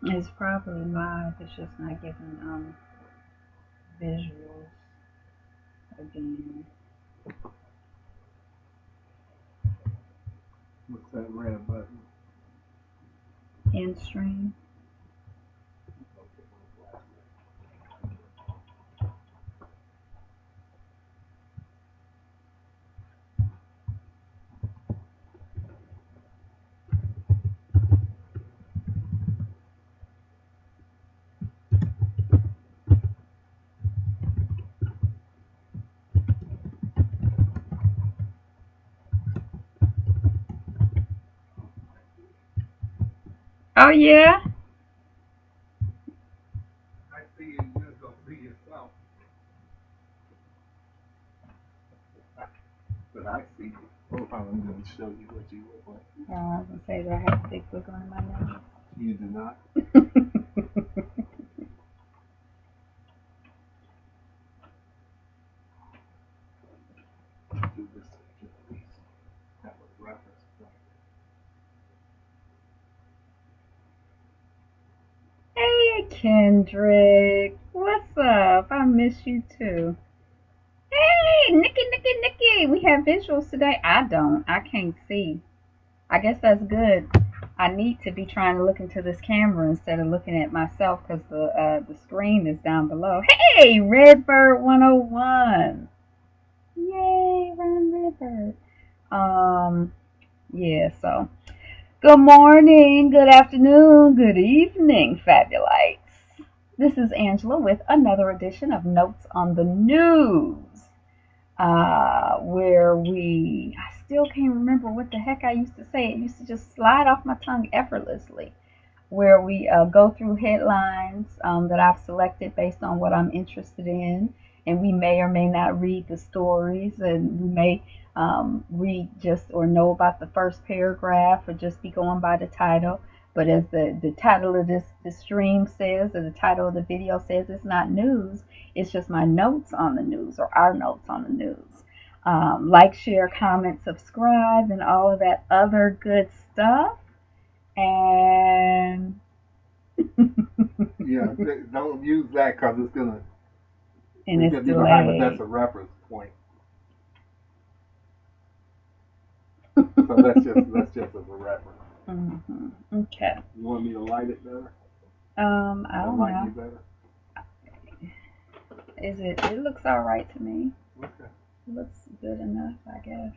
It's probably live. It's just not giving visuals again. What's that red button? End stream. Oh yeah. I see you just gonna be yourself. But I see you. Hold on, I'm gonna show you what you look like. Oh, I was gonna say, do I have a big book on my nose? You do not. Do this to at least have a reference point. Hey, Kendrick. What's up? I miss you too. Hey, Nikki. We have visuals today. I don't. I can't see. I guess that's good. I need to be trying to look into this camera instead of looking at myself because the screen is down below. Hey, Redbird 101. Yay, run Redbird. Yeah. So, good morning, good afternoon, good evening, Fabulites. This is Angela with another edition of Notes on the News, where I still can't remember what the heck I used to say. It used to just slide off my tongue effortlessly. Where we go through headlines that I've selected based on what I'm interested in, and we may or may not read the stories, and we may read just or know about the first paragraph or just be going by the title. But as the title of the stream says, or the title of the video says, it's not news. It's just my notes on the news, or our notes on the news. Like, share, comment, subscribe, and all of that other good stuff. And Yeah, don't use that because it's gonna. and it's Because you're gonna have it. That's delayed. a reference point. So that's just as a reference. Okay. You want me to light it better? I That don't might be know. better. Is it? It looks all right to me. Okay. It looks good enough, I guess.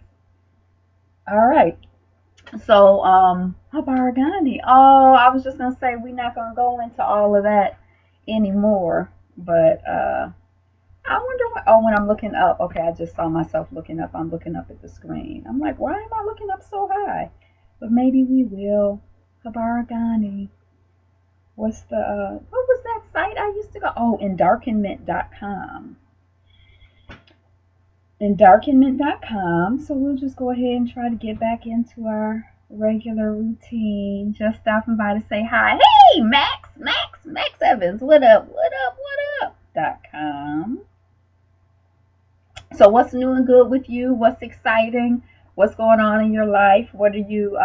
All right. So, Habaragani. Oh, I was just gonna say we're not gonna go into all of that anymore. But I wonder what. Oh, when I'm looking up. Okay, I just saw myself looking up. I'm looking up at the screen. I'm like, why am I looking up so high? But maybe we will. Habaragani. What's the what was that site I used to go? Oh, endarkenment.com. Endarkenment.com. So we'll just go ahead and try to get back into our regular routine. Just stopping by to say hi. Hey, Max Evans. What up? .com. So what's new and good with you? What's exciting? What's going on in your life? What are you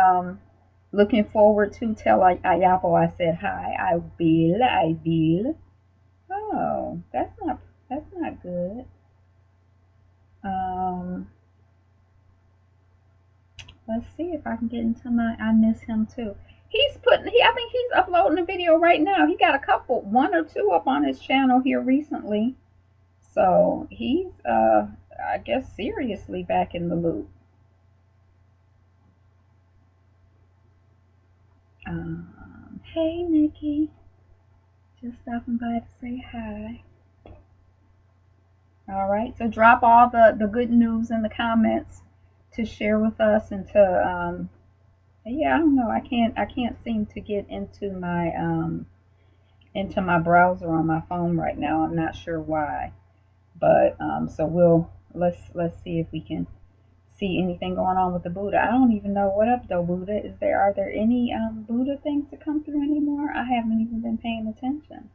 looking forward to? Tell Ayapo I said hi. I will. Oh, that's not good. Um, let's see if I can get into my. I miss him too. I think he's uploading a video right now. He got a couple, one or two up on his channel here recently. So he's I guess seriously back in the loop. Hey Nikki, just stopping by to say hi. All right, so drop all the good news in the comments to share with us and to yeah, I don't know. I can't seem to get into my browser on my phone right now. I'm not sure why. But so let's see if we can see anything going on with the Buddha. I don't even know what up though, Buddha. Are there any Buddha things to come through anymore? I haven't even been paying attention.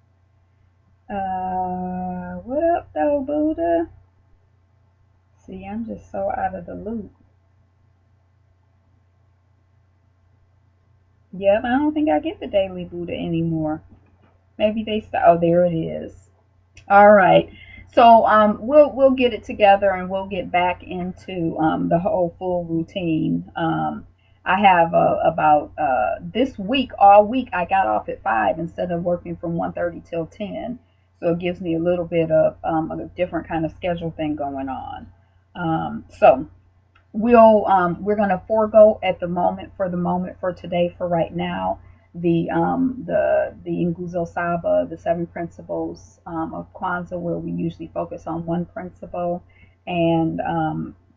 What up though, Buddha? See, I'm just so out of the loop. Yep, I don't think I get the Daily Buddha anymore. Maybe they oh, there it is. All right. So we'll get it together and we'll get back into the whole full routine. I have about this week, all week I got off at 5 instead of working from 1:30 till 10. So it gives me a little bit of a different kind of schedule thing going on. So we're gonna forego at the moment for today, for right now, the Nguzo Saba, the 7 principles of Kwanzaa, where we usually focus on one principle and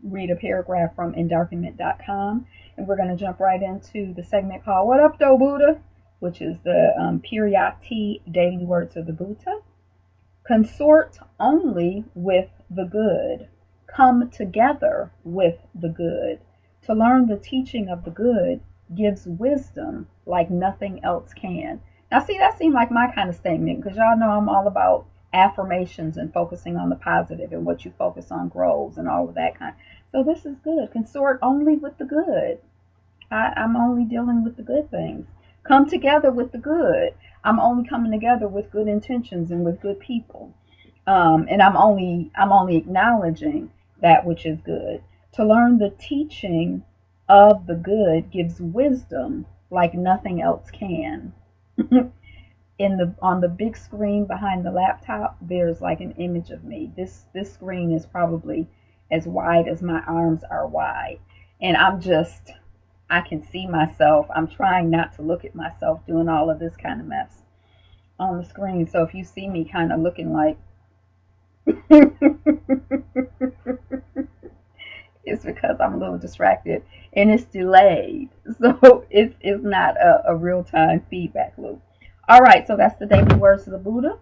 read a paragraph from endarkenment.com. And we're going to jump right into the segment called What Up Though Buddha, which is the Piriyati Daily Words of the Buddha. Consort only with the good. Come together with the good. To learn the teaching of the good gives wisdom like nothing else can. Now, see, that seemed like my kind of statement because y'all know I'm all about affirmations and focusing on the positive, and what you focus on grows and all of that kind. So this is good. Consort only with the good. I'm only dealing with the good things. Come together with the good. I'm only coming together with good intentions and with good people. And I'm only acknowledging that which is good. To learn the teaching of the good gives wisdom like nothing else can. On the big screen behind the laptop, there's like an image of me. This screen is probably as wide as my arms are wide, and I can see myself. I'm trying not to look at myself doing all of this kind of mess on the screen. So if you see me kind of looking like it's because I'm a little distracted and it's delayed. So it's not a real-time feedback loop. All right, so that's the daily words of the Buddha.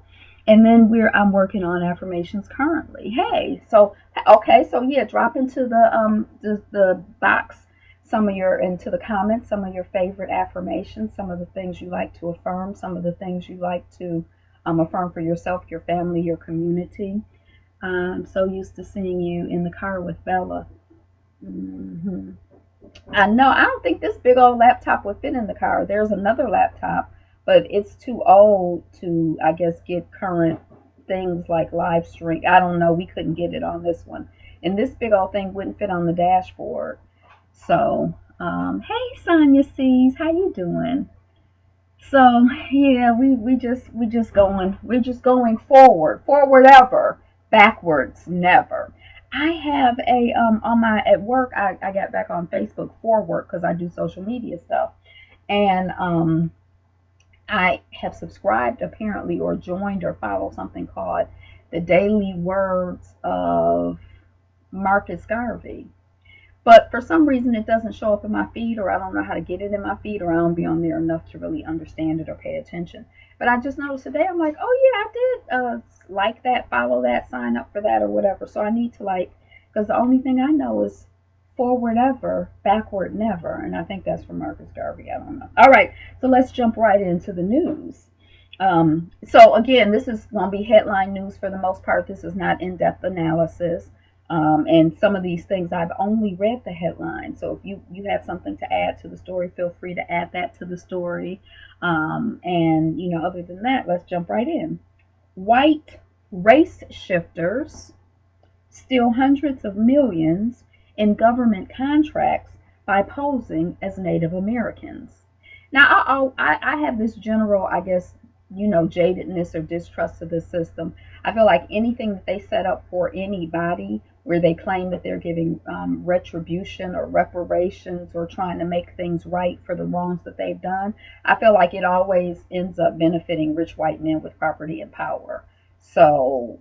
And then I'm working on affirmations currently. Hey, so okay, so yeah, drop into the box into the comments some of your favorite affirmations, some of the things you like to affirm, some of the things you like to affirm for yourself, your family, your community. I'm so used to seeing you in the car with Bella. Hmm. I know. I don't think this big old laptop would fit in the car. There's another laptop, but it's too old to, I guess, get current things like Livestream. I don't know. We couldn't get it on this one. And this big old thing wouldn't fit on the dashboard. So, hey, Sonya C's, how you doing? So, yeah, we're just going forward ever, backwards never. I have on my, at work, I got back on Facebook for work because I do social media stuff. And I have subscribed apparently, or joined or followed something called the Daily Words of Marcus Garvey. But for some reason, it doesn't show up in my feed, or I don't know how to get it in my feed, or I don't be on there enough to really understand it or pay attention. But I just noticed today, I'm like, oh yeah, I did like that, follow that, sign up for that, or whatever. So I need to because the only thing I know is forward ever, backward never. And I think that's from Marcus Garvey. I don't know. All right, so let's jump right into the news. So again, this is going to be headline news for the most part. This is not in-depth analysis. And some of these things I've only read the headline. So if you have something to add to the story, feel free to add that to the story. And other than that, let's jump right in. White race shifters steal hundreds of millions in government contracts by posing as Native Americans. Now, I have this general, I guess, jadedness or distrust of the system. I feel like anything that they set up for anybody where they claim that they're giving retribution or reparations or trying to make things right for the wrongs that they've done, I feel like it always ends up benefiting rich white men with property and power. So,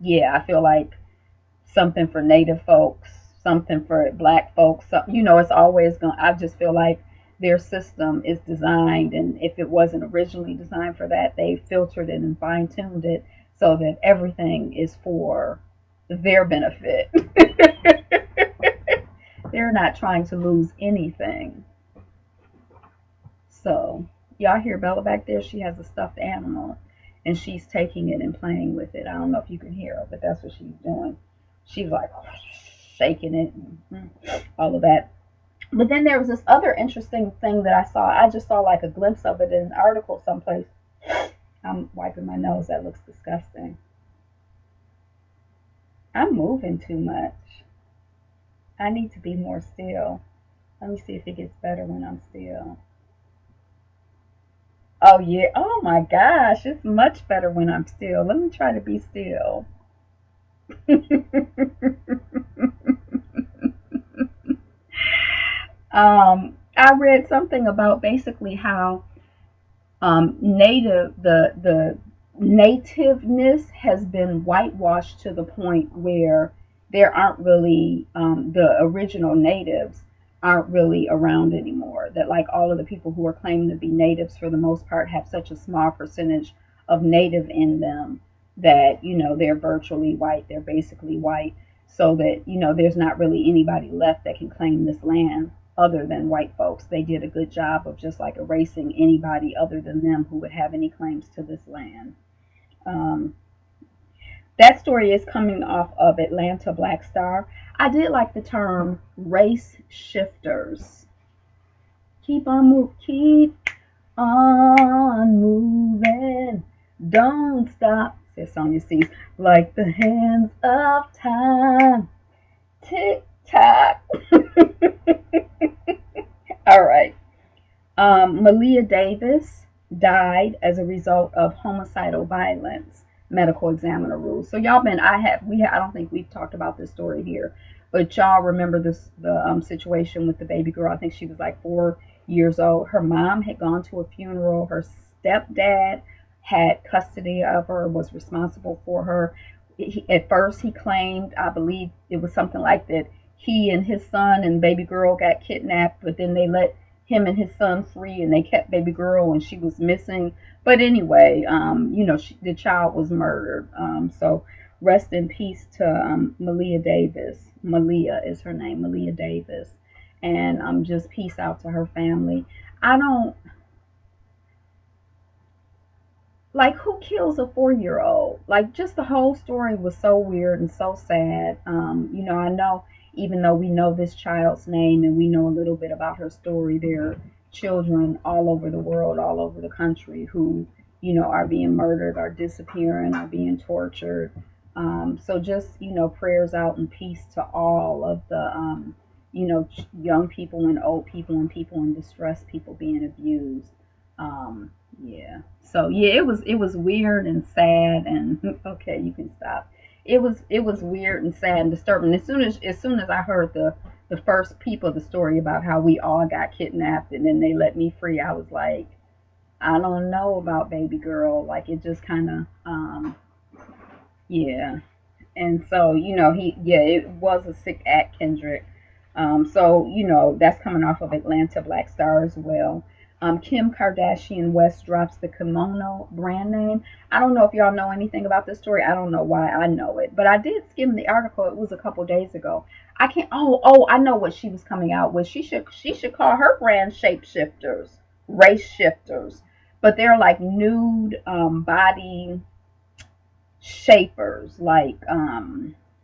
yeah, I feel like something for Native folks, something for Black folks, it's always going to, I just feel like their system is designed, and if it wasn't originally designed for that, they filtered it and fine-tuned it so that everything is for their benefit. They're not trying to lose anything. So, y'all hear Bella back there? She has a stuffed animal, and she's taking it and playing with it. I don't know if you can hear her, but that's what she's doing. She's like shaking it and all of that. But then there was this other interesting thing that I saw. I just saw like a glimpse of it in an article someplace. I'm wiping my nose. That looks disgusting. I'm moving too much. I need to be more still. Let me see if it gets better when I'm still. Oh, yeah. Oh, my gosh. It's much better when I'm still. Let me try to be still. I read something about basically how the nativeness has been whitewashed to the point where there aren't really the original natives aren't really around anymore. That like all of the people who are claiming to be natives for the most part have such a small percentage of native in them that they're virtually white. They're basically white, so that there's not really anybody left that can claim this land other than white folks. They did a good job of just like erasing anybody other than them who would have any claims to this land. Um, that story is coming off of Atlanta Black Star. I did like the term race shifters. Keep on moving. Don't stop. Says Sonya C's like the hands of time. Tick tock. All right. Malia Davis died as a result of homicidal violence. Medical examiner rules. So y'all been, I don't think we've talked about this story here, but y'all remember the situation with the baby girl. I think she was like 4 years old. Her mom had gone to a funeral. Her stepdad had custody of her, was responsible for her. At first, he claimed, I believe it was something like that, he and his son and baby girl got kidnapped, but then they let him and his son free, and they kept baby girl, and she was missing. But anyway, the child was murdered. So rest in peace to Malia Davis. Malia is her name, Malia Davis, and just peace out to her family. I don't like who kills a 4 year old. Like just the whole story was so weird and so sad. I know even though we know this child's name and we know a little bit about her story, there are children all over the world, all over the country who are being murdered, are disappearing, are being tortured. So just prayers out and peace to all of the young people and old people and people in distress, people being abused. Yeah. So yeah, it was weird and sad and okay, you can stop. It was weird and sad and disturbing. As soon as I heard the first peep of the story about how we all got kidnapped and then they let me free, I was like, I don't know about baby girl. Like it just kind of yeah. And so it was a sick act, Kendrick. So that's coming off of Atlanta Black Star as well. Kim Kardashian-West drops the Komono brand name. I don't know if y'all know anything about this story. I don't know why I know it, but I did skim the article. It was a couple days ago. I can't. Oh, I know what she was coming out with. She should call her brand shapeshifters, race shifters, but they're like nude body shapers, like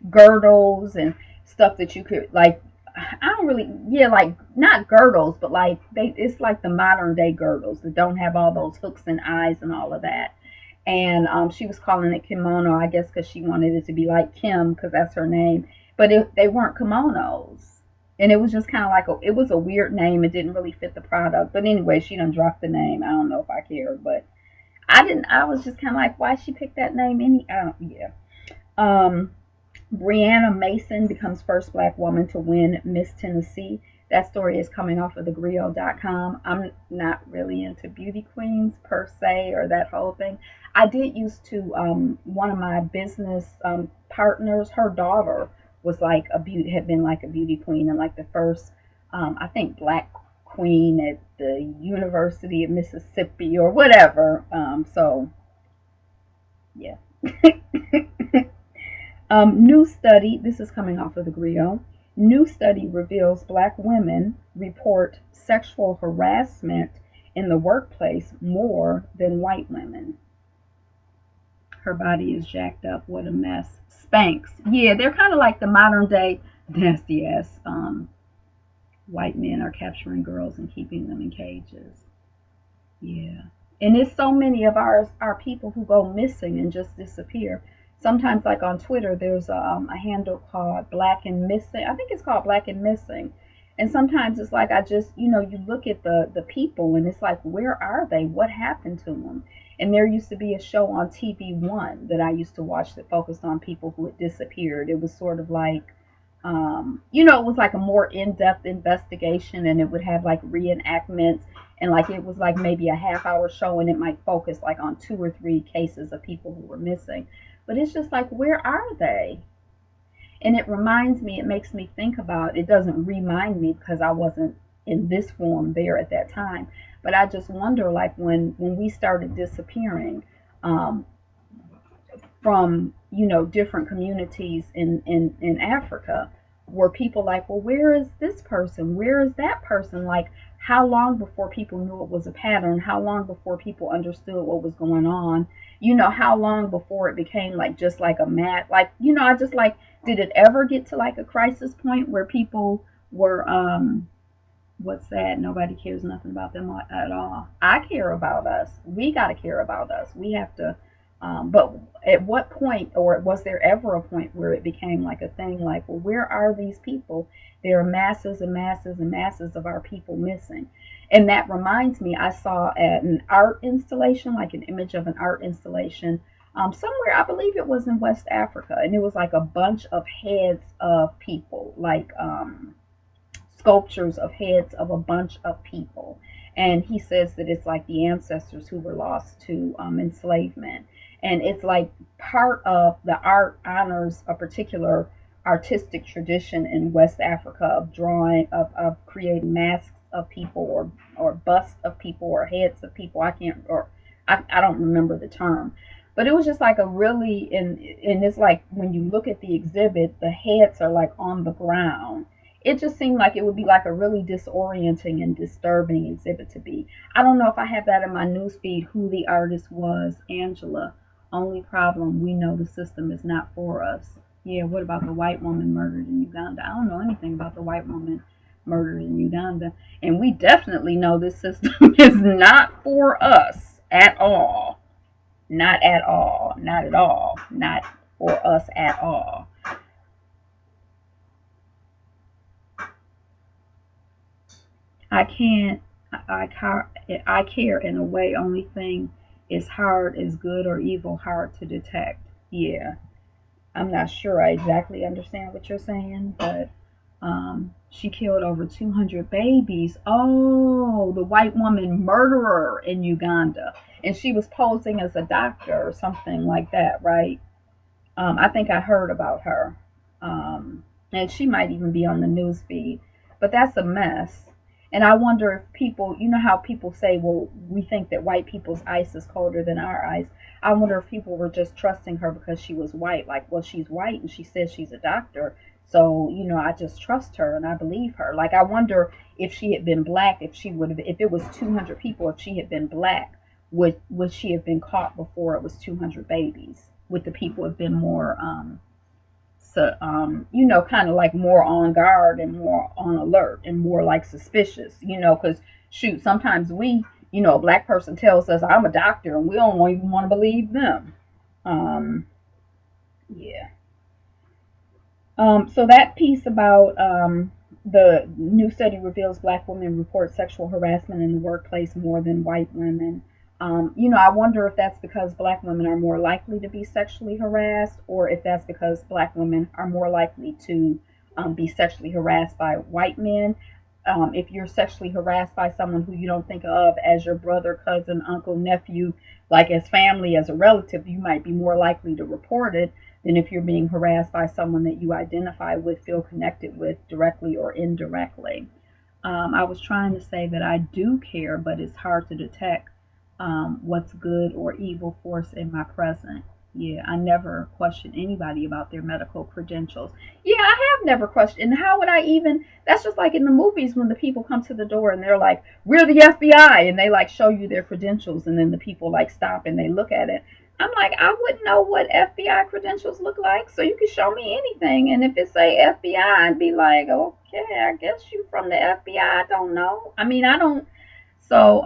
girdles and stuff that you could like. I don't really, yeah, like not girdles, but like it's like the modern day girdles that don't have all those hooks and eyes and all of that. And she was calling it kimono, I guess, because she wanted it to be like Kim, because that's her name. But they weren't kimonos, and it was just kind of like it was a weird name. It didn't really fit the product. But anyway, she done dropped the name. I don't know if I care, but I didn't. I was just kind of like, why she picked that name? Yeah. Um, Breyana Mason becomes first black woman to win Miss Tennessee. That story is coming off of thegrio.com. I'm not really into beauty queens per se or that whole thing. I did used to, one of my business partners, her daughter was like had been like a beauty queen and like the first, I think, black queen at the University of Mississippi or whatever. So, yeah. New study, this is coming off of the Grio. New study reveals black women report sexual harassment in the workplace more than white women. Her body is jacked up. What a mess. Spanx. Yeah, they're kind of like the modern day nasty ass White men are capturing girls and keeping them in cages. Yeah. And it's so many of our people who go missing and just disappear. Sometimes, like on Twitter, there's a handle called Black and Missing. I think it's called Black and Missing. And sometimes it's like I just, you look at the people and it's like, where are they? What happened to them? And there used to be a show on TV1 that I used to watch that focused on people who had disappeared. It was sort of like, it was like a more in-depth investigation, and it would have like reenactments, and like it was like maybe a half-hour show, and it might focus like on 2 or 3 cases of people who were missing. But it's just like, where are they? And it makes me think about, it doesn't remind me because I wasn't in this form there at that time, but I just wonder, like when we started disappearing, um, from different communities in Africa, were people like, well, where is this person, where is that person? Like, how long before people knew it was a pattern? How long before people understood what was going on? How long before it became like just like a mat, like, I just like, did it ever get to like a crisis point where people were what's that? Nobody cares nothing about them at all. I care about us. We got to care about us. We have to. But at what point, or was there ever a point where it became like a thing like, well, where are these people? There are masses and masses and masses of our people missing. And that reminds me, I saw at an art installation, like an image of an art installation, somewhere, I believe it was in West Africa. And it was like a bunch of heads of people, like sculptures of heads of a bunch of people. And he says that it's like the ancestors who were lost to enslavement. And it's like part of the art honors a particular artistic tradition in West Africa of drawing, of creating masks of people, or busts of people, or heads of people. I don't remember the term. But it was just like a really, and it's like when you look at the exhibit, the heads are like on the ground. It just seemed like it would be like a really disorienting and disturbing exhibit to be. I don't know if I have that in my newsfeed, who the artist was, Angela. Only problem, we know the system is not for us. Yeah, what about the white woman murdered in Uganda? I don't know anything about the white woman murdered in Uganda. And we definitely know this system is not for us at all. Not at all. Not at all. Not for us at all. I can't, I care in a way. Only thing is hard, is good or evil, hard to detect. Yeah, I'm not sure I exactly understand what you're saying, but she killed over 200 babies. Oh, the white woman murderer in Uganda. And she was posing as a doctor or something like that, right? I think I heard about her. And she might even be on the news feed. But that's a mess. And I wonder if people, how people say, well, we think that white people's ice is colder than our ice. I wonder if people were just trusting her because she was white. Like, well, she's white and she says she's a doctor. So, I just trust her and I believe her. Like, I wonder if she had been black, if she would have, if it was 200 people, if she had been black, would she have been caught before it was 200 babies? Would the people have been more, so, kind of like more on guard and more on alert and more like suspicious, because shoot, sometimes a black person tells us I'm a doctor and we don't even want to believe them. Yeah. So that piece about the new study reveals black women report sexual harassment in the workplace more than white women. I wonder if that's because black women are more likely to be sexually harassed, or if that's because black women are more likely to be sexually harassed by white men. If you're sexually harassed by someone who you don't think of as your brother, cousin, uncle, nephew, like as family, as a relative, you might be more likely to report it than if you're being harassed by someone that you identify with, feel connected with directly or indirectly. I was trying to say that I do care, but it's hard to detect what's good or evil force in my present. Yeah, I never question anybody about their medical credentials. Yeah, I have never questioned. And how would I even? That's just like in the movies when the people come to the door and they're like, "We're the FBI," and they like show you their credentials, and then the people like stop and they look at it. I'm like, I wouldn't know what FBI credentials look like, so you can show me anything, and if it say FBI, I'd be like, okay, I guess you from the FBI. I don't know. I mean, I don't. So,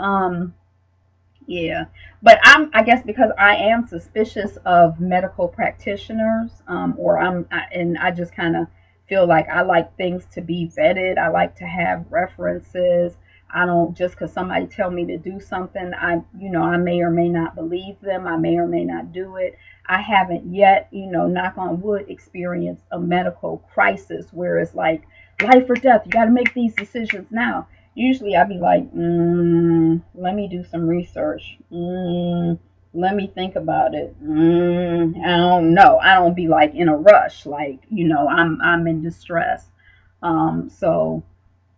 yeah, but I guess because I am suspicious of medical practitioners, or and I just kind of feel like I like things to be vetted. I like to have references. I don't just because somebody tell me to do something, I may or may not believe them. I may or may not do it. I haven't yet, knock on wood, experienced a medical crisis where it's like life or death. You got to make these decisions now. Usually I'd be like, let me do some research. Let me think about it. I don't know. I don't be like in a rush, like, I'm in distress. So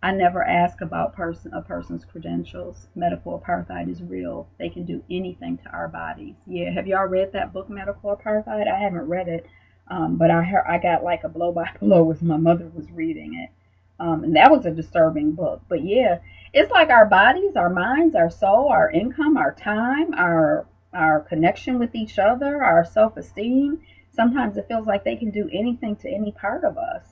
I never ask about a person's credentials. Medical apartheid is real. They can do anything to our bodies. Yeah, have y'all read that book, Medical Apartheid? I haven't read it, but I got like a blow by blow as my mother was reading it. And that was a disturbing book. But yeah, it's like our bodies, our minds, our soul, our income, our time, our connection with each other, our self-esteem. Sometimes it feels like they can do anything to any part of us.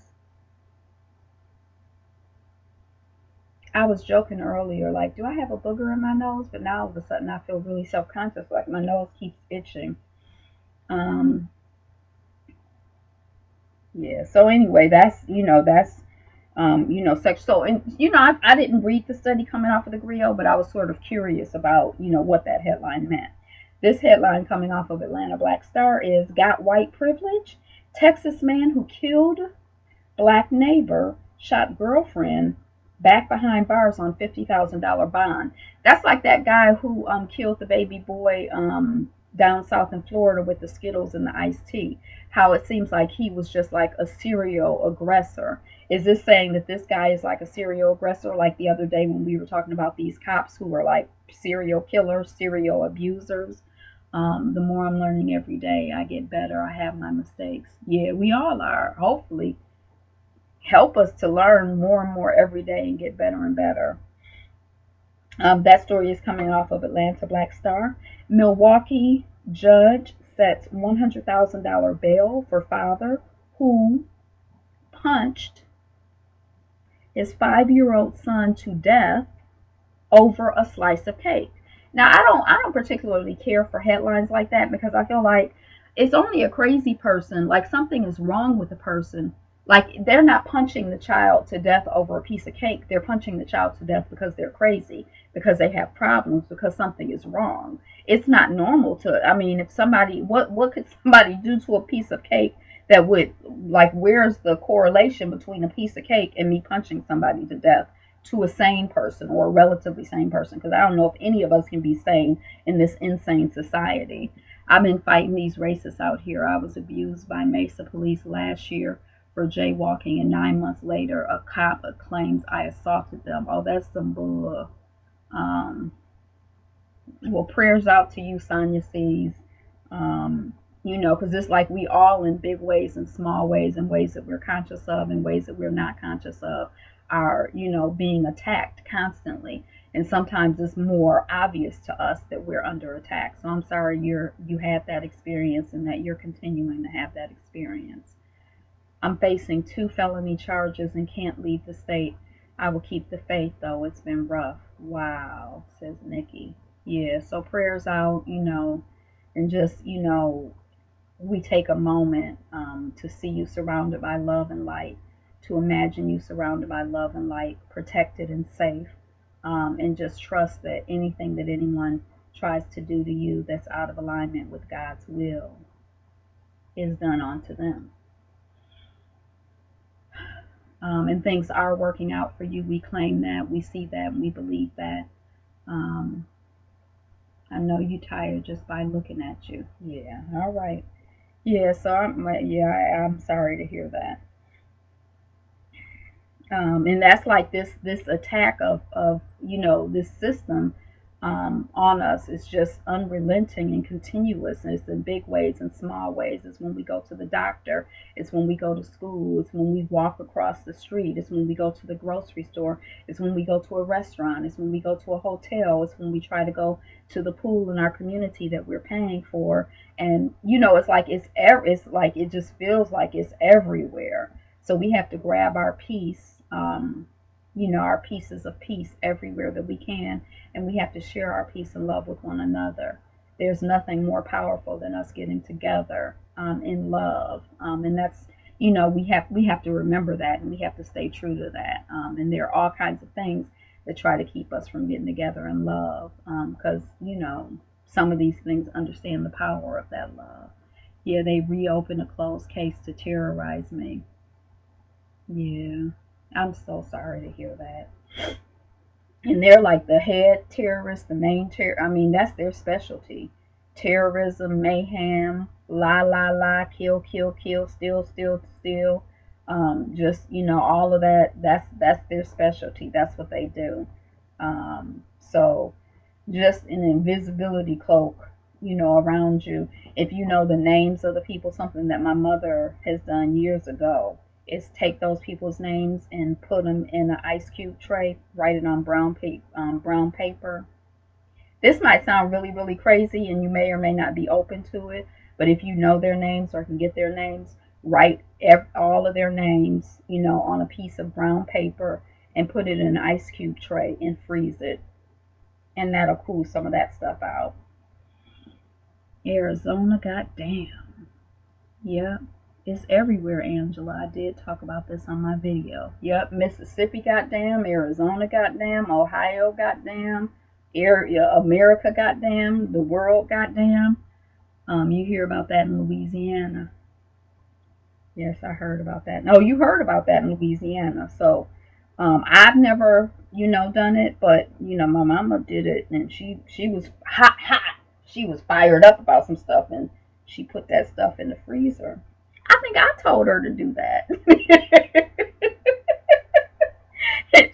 I was joking earlier, like, do I have a booger in my nose? But now all of a sudden I feel really self-conscious, like my nose keeps itching. Um, yeah. So anyway, sex. So, and I didn't read the study coming off of the Griot, but I was sort of curious about, what that headline meant. This headline coming off of Atlanta Black Star is "Got White Privilege? Texas man who killed black neighbor shot girlfriend back behind bars on $50,000 bond." That's like that guy who killed the baby boy down south in Florida with the Skittles and the iced tea. How it seems like he was just like a serial aggressor. Is this saying that this guy is like a serial aggressor, like the other day when we were talking about these cops who were like serial killers, serial abusers? The more I'm learning every day, I get better. I have my mistakes. Yeah, we all are. Hopefully, help us to learn more and more every day and get better and better. That story is coming off of Atlanta Black Star. Milwaukee judge sets $100,000 bail for father who punched his 5-year-old son to death over a slice of cake. Now, I don't particularly care for headlines like that because I feel like it's only a crazy person, like something is wrong with the person. Like they're not punching the child to death over a piece of cake. They're punching the child to death because they're crazy, because they have problems, because something is wrong. It's not normal to, I mean, if somebody, what could somebody do to a piece of cake that would, like, where's the correlation between a piece of cake and me punching somebody to death? To a sane person or a relatively sane person, because I don't know if any of us can be sane in this insane society. I've been fighting these racists out here. I was abused by Mesa police last year for jaywalking, and 9 months later, a cop claims I assaulted them. Oh, that's some bull. Well, prayers out to you, Sonia C's. Because it's like we all in big ways and small ways and ways that we're conscious of and ways that we're not conscious of are, being attacked constantly. And sometimes it's more obvious to us that we're under attack. So I'm sorry you had that experience and that you're continuing to have that experience. I'm facing 2 felony charges and can't leave the state. I will keep the faith, though. It's been rough. Wow, says Nikki. Yeah, so prayers out, and just, we take a moment to see you surrounded by love and light, to imagine you surrounded by love and light, protected and safe, and just trust that anything that anyone tries to do to you that's out of alignment with God's will is done unto them. And things are working out for you. We claim that, we see that, and we believe that. I know you tired just by looking at you. Yeah, all right. Yeah, so I'm sorry to hear that. And that's like this attack of this system on us is just unrelenting and continuous, and it's in big ways and small ways. It's when we go to the doctor, it's when we go to school, it's when we walk across the street, it's when we go to the grocery store, it's when we go to a restaurant, it's when we go to a hotel, it's when we try to go to the pool in our community that we're paying for. And it's like it's like it just feels like it's everywhere. So we have to grab our peace our pieces of peace everywhere that we can, and we have to share our peace and love with one another. There's nothing more powerful than us getting together in love, and that's we have to remember that, and we have to stay true to that. And there are all kinds of things that try to keep us from getting together in love, because some of these things understand the power of that love. Yeah, they reopened a closed case to terrorize me. Yeah, I'm so sorry to hear that. And they're like the head terrorist, the main terror. I mean, that's their specialty: terrorism, mayhem, la la la, kill, kill, kill, steal, steal, steal. Just all of that. That's their specialty. That's what they do. So just an invisibility cloak, around you. If you know the names of the people, something that my mother has done years ago is take those people's names and put them in an ice cube tray, write it on brown paper. This might sound really, really crazy, and you may or may not be open to it, but if you know their names or can get their names, write all of their names, on a piece of brown paper and put it in an ice cube tray and freeze it, and that'll cool some of that stuff out. Arizona, goddamn. Yep. It's everywhere, Angela. I did talk about this on my video. Yep. Mississippi, goddamn. Arizona, goddamn. Ohio, goddamn. Area, America, goddamn. The world, goddamn. You hear about that in Louisiana. Yes, I heard about that. No, you heard about that in Louisiana. So, I've never, done it, but my mama did it, and she was hot. She was fired up about some stuff, and she put that stuff in the freezer. I think I told her to do that.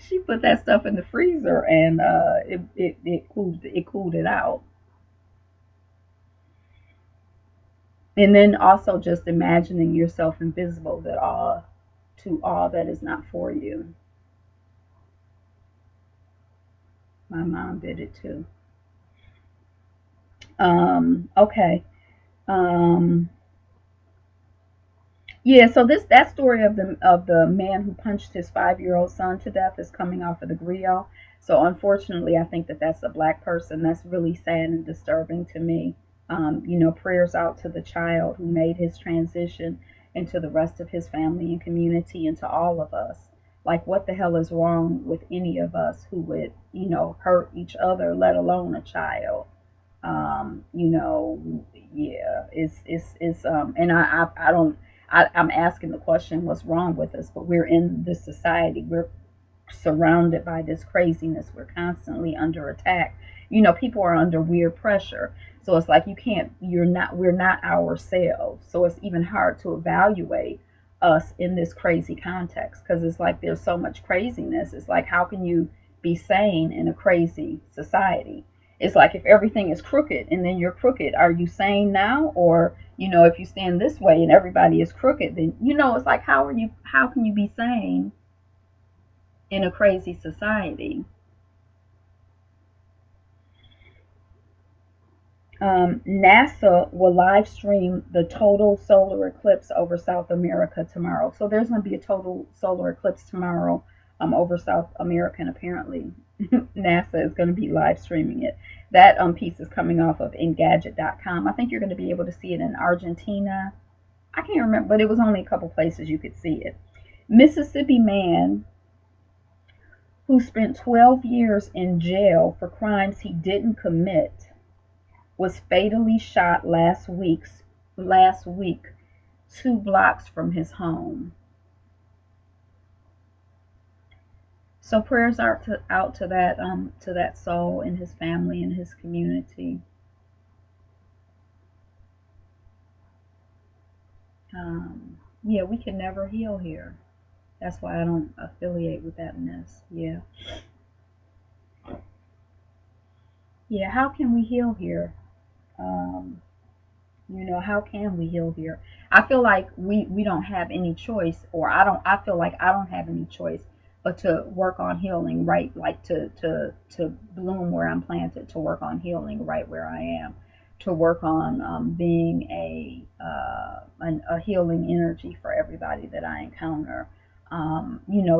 She put that stuff in the freezer, and it cooled it out. And then also just imagining yourself invisible to all that is not for you. My mom did it too. Okay. Um, yeah. So that story of the man who punched his 5-year-old son to death is coming off of the griot. So unfortunately, I think that that's a black person. That's really sad and disturbing to me. Prayers out to the child who made his transition, and to the rest of his family and community, and to all of us. Like, what the hell is wrong with any of us who would, hurt each other, let alone a child? Yeah, and I don't, I'm asking the question, what's wrong with us? But we're in this society. We're surrounded by this craziness. We're constantly under attack. People are under weird pressure. So it's like we're not ourselves. So it's even hard to evaluate us in this crazy context, because it's like there's so much craziness. It's like, how can you be sane in a crazy society? It's like, if everything is crooked and then you're crooked, are you sane now? Or, if you stand this way and everybody is crooked, then, it's like, how can you be sane in a crazy society? NASA will live stream the total solar eclipse over South America tomorrow. So there's going to be a total solar eclipse tomorrow over South America, and apparently NASA is going to be live streaming it. That piece is coming off of Engadget.com. I think you're going to be able to see it in Argentina. I can't remember, but it was only a couple places you could see it. Mississippi man who spent 12 years in jail for crimes he didn't commit was fatally shot last week 2 blocks from his home. So prayers out to that soul and his family and his community. Yeah, we can never heal here. That's why I don't affiliate with that mess. Yeah. Yeah, how can we heal here? How can we heal here? I feel like we don't have any choice, or I feel like I don't have any choice but to work on healing, right? Like to bloom where I'm planted, to work on healing right where I am, to work on being a healing energy for everybody that I encounter,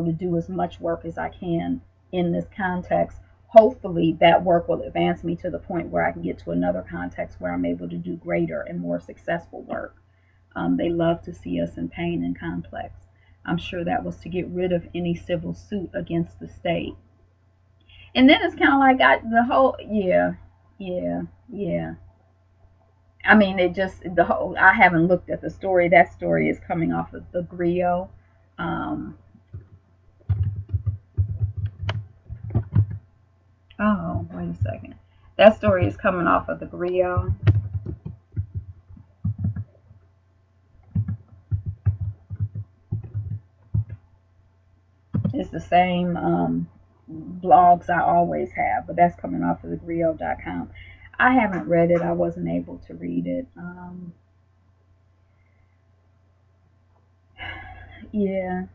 to do as much work as I can in this context. Hopefully, that work will advance me to the point where I can get to another context where I'm able to do greater and more successful work. They love to see us in pain and complex. I'm sure that was to get rid of any civil suit against the state. And then it's kind of like the whole, yeah. I mean, the whole, I haven't looked at the story. That story is coming off of the Griot. Um, oh, wait a second. That story is coming off of the Griot. It's the same blogs I always have, but that's coming off of the Griot.com. I haven't read it. I wasn't able to read it. Yeah.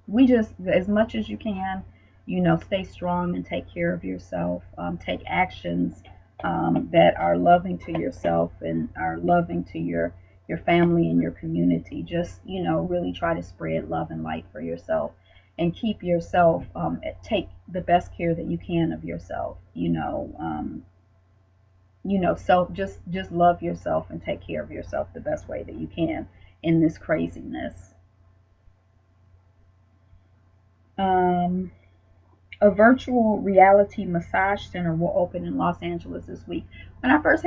We just, as much as you can, stay strong and take care of yourself. Take actions that are loving to yourself and are loving to your family and your community. Just, really try to spread love and light for yourself and keep yourself, take the best care that you can of yourself. Self, just love yourself and take care of yourself the best way that you can in this craziness. A virtual reality massage center will open in Los Angeles this week. When I first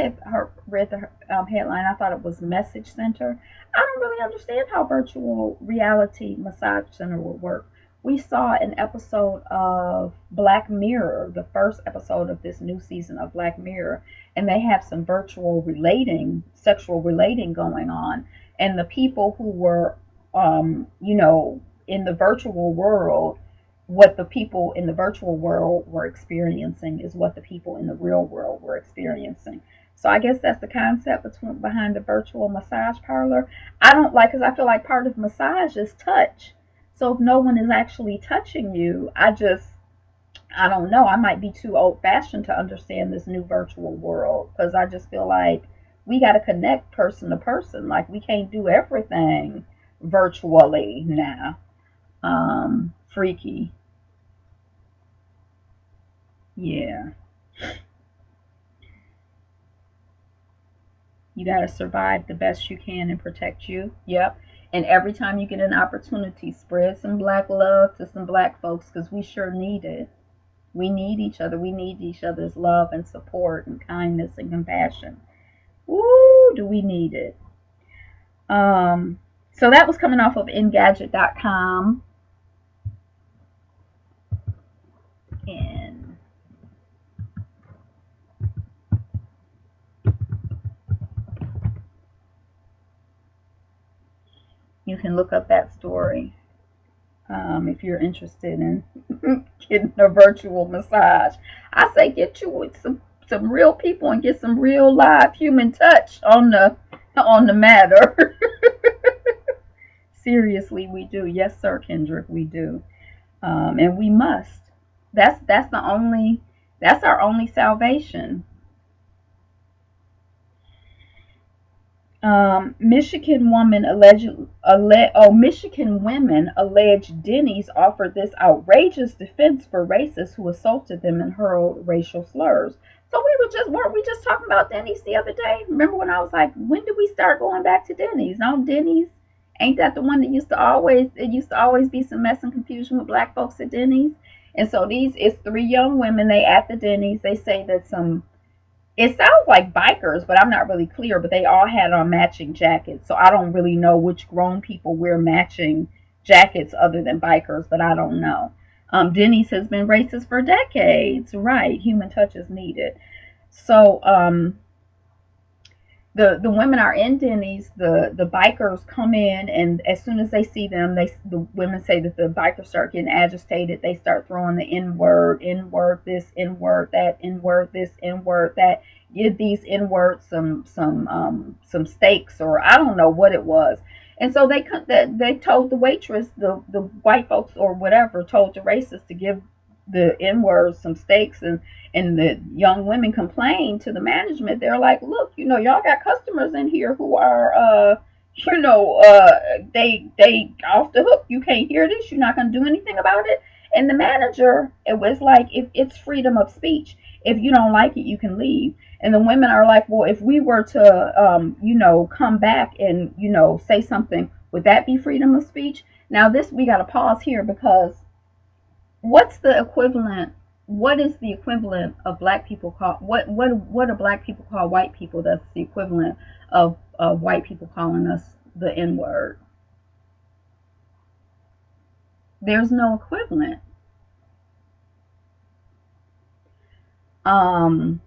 read the headline, I thought it was Message Center. I don't really understand how virtual reality massage center will work. We saw an episode of Black Mirror, the first episode of this new season of Black Mirror, and they have some sexual relating going on. And the people who were, in the virtual world, what the people in the virtual world were experiencing is what the people in the real world were experiencing. So I guess that's the concept behind the virtual massage parlor. I don't like, because I feel like part of massage is touch. So if no one is actually touching you, I don't know. I might be too old fashioned to understand this new virtual world, because I just feel like we got to connect person to person. Like, we can't do everything virtually now. Freaky. Yeah. You got to survive the best you can and protect you. Yep. And every time you get an opportunity, spread some black love to some black folks, because we sure need it. We need each other. We need each other's love and support and kindness and compassion. Ooh, do we need it? So that was coming off of Engadget.com. And you can look up that story if you're interested in getting a virtual massage. I say get you with some real people and get some real live human touch on the matter. Seriously, we do. Yes, sir, Kendrick, we do. And we must. That's our only salvation. Michigan women allege Denny's offered this outrageous defense for racists who assaulted them and hurled racial slurs. So weren't we just talking about Denny's the other day? Remember when I was like, when did we start going back to Denny's? No, Denny's, ain't that the one that used to always be some mess and confusion with black folks at Denny's? And so it's three young women. They at the Denny's. They say that it sounds like bikers, but I'm not really clear, but they all had on matching jackets. So I don't really know which grown people wear matching jackets other than bikers, but I don't know. Denny's has been racist for decades. Right. Human touch is needed. So the women are in Denny's. The bikers come in, and as soon as they see them, the women say that the bikers start getting agitated. They start throwing the N-word this, N-word that, N-word this, N-word that. Give these N-words some steaks, or I don't know what it was. And so they told the waitress, the white folks or whatever, told the racists to give the N-words some steaks, and the young women complained to the management. They're like, look, y'all got customers in here who are They off the hook. You can't hear this. You're not gonna do anything about it. And the manager, it was like, if it's freedom of speech. If you don't like it, you can leave. And the women are like, well, if we were to, come back and, say something, would that be freedom of speech? Now, this, we got to pause here, because what's the equivalent? What is the equivalent of black people call, what do black people call white people? That's the equivalent of white people calling us the N word. There's no equivalent. Um,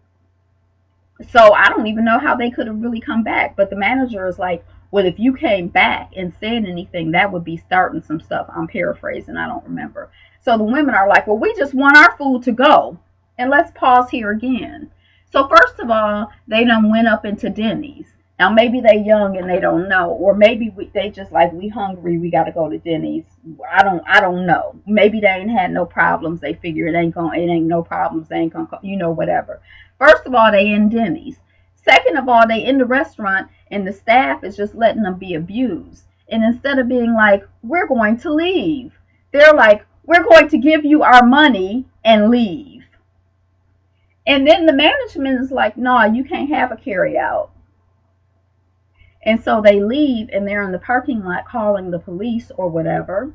so I don't even know how they could have really come back. But the manager is like, well, if you came back and said anything, that would be starting some stuff. I'm paraphrasing, I don't remember. So the women are like, well, we just want our food to go. And let's pause here again. So first of all, they done went up into Denny's. Now maybe they young and they don't know, or maybe they just like, we hungry, we got to go to Denny's. I don't know. Maybe they ain't had no problems. They figure it ain't no problems. They ain't gonna, whatever. First of all, they in Denny's. Second of all, they in the restaurant and the staff is just letting them be abused. And instead of being like, we're going to leave, they're like, we're going to give you our money and leave. And then the management is like, no, you can't have a carry out. And so they leave and they're in the parking lot calling the police or whatever.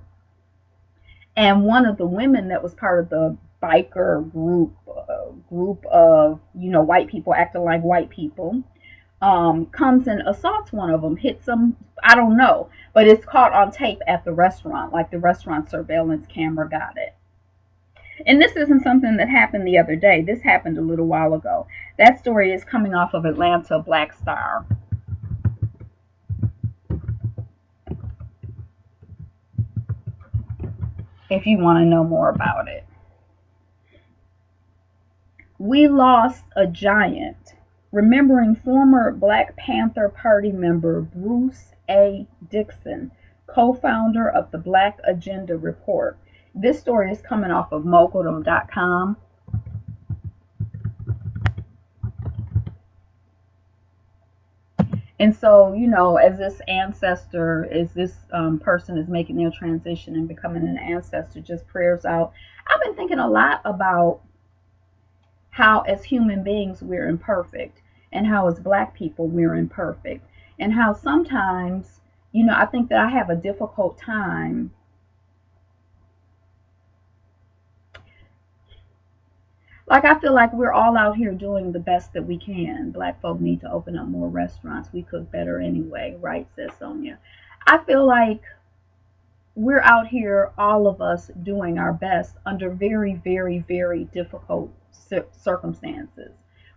And one of the women that was part of the biker group of, white people acting like white people, comes and assaults one of them, hits them. I don't know, but it's caught on tape at the restaurant. Like, the restaurant surveillance camera got it. And this isn't something that happened the other day. This happened a little while ago. That story is coming off of Atlanta Black Star. If you want to know more about it. We lost a giant. Remembering former Black Panther Party member Bruce A. Dixon, co-founder of the Black Agenda Report. This story is coming off of mogul.com. And so, as this person is making their transition and becoming an ancestor, just prayers out. I've been thinking a lot about how, as human beings, we're imperfect, and how, as Black people, we're imperfect, and how sometimes, I think that I have a difficult time like, I feel like we're all out here doing the best that we can. Black folk need to open up more restaurants. We cook better anyway, right, says Sonia. I feel like we're out here, all of us, doing our best under very, very, very difficult circumstances.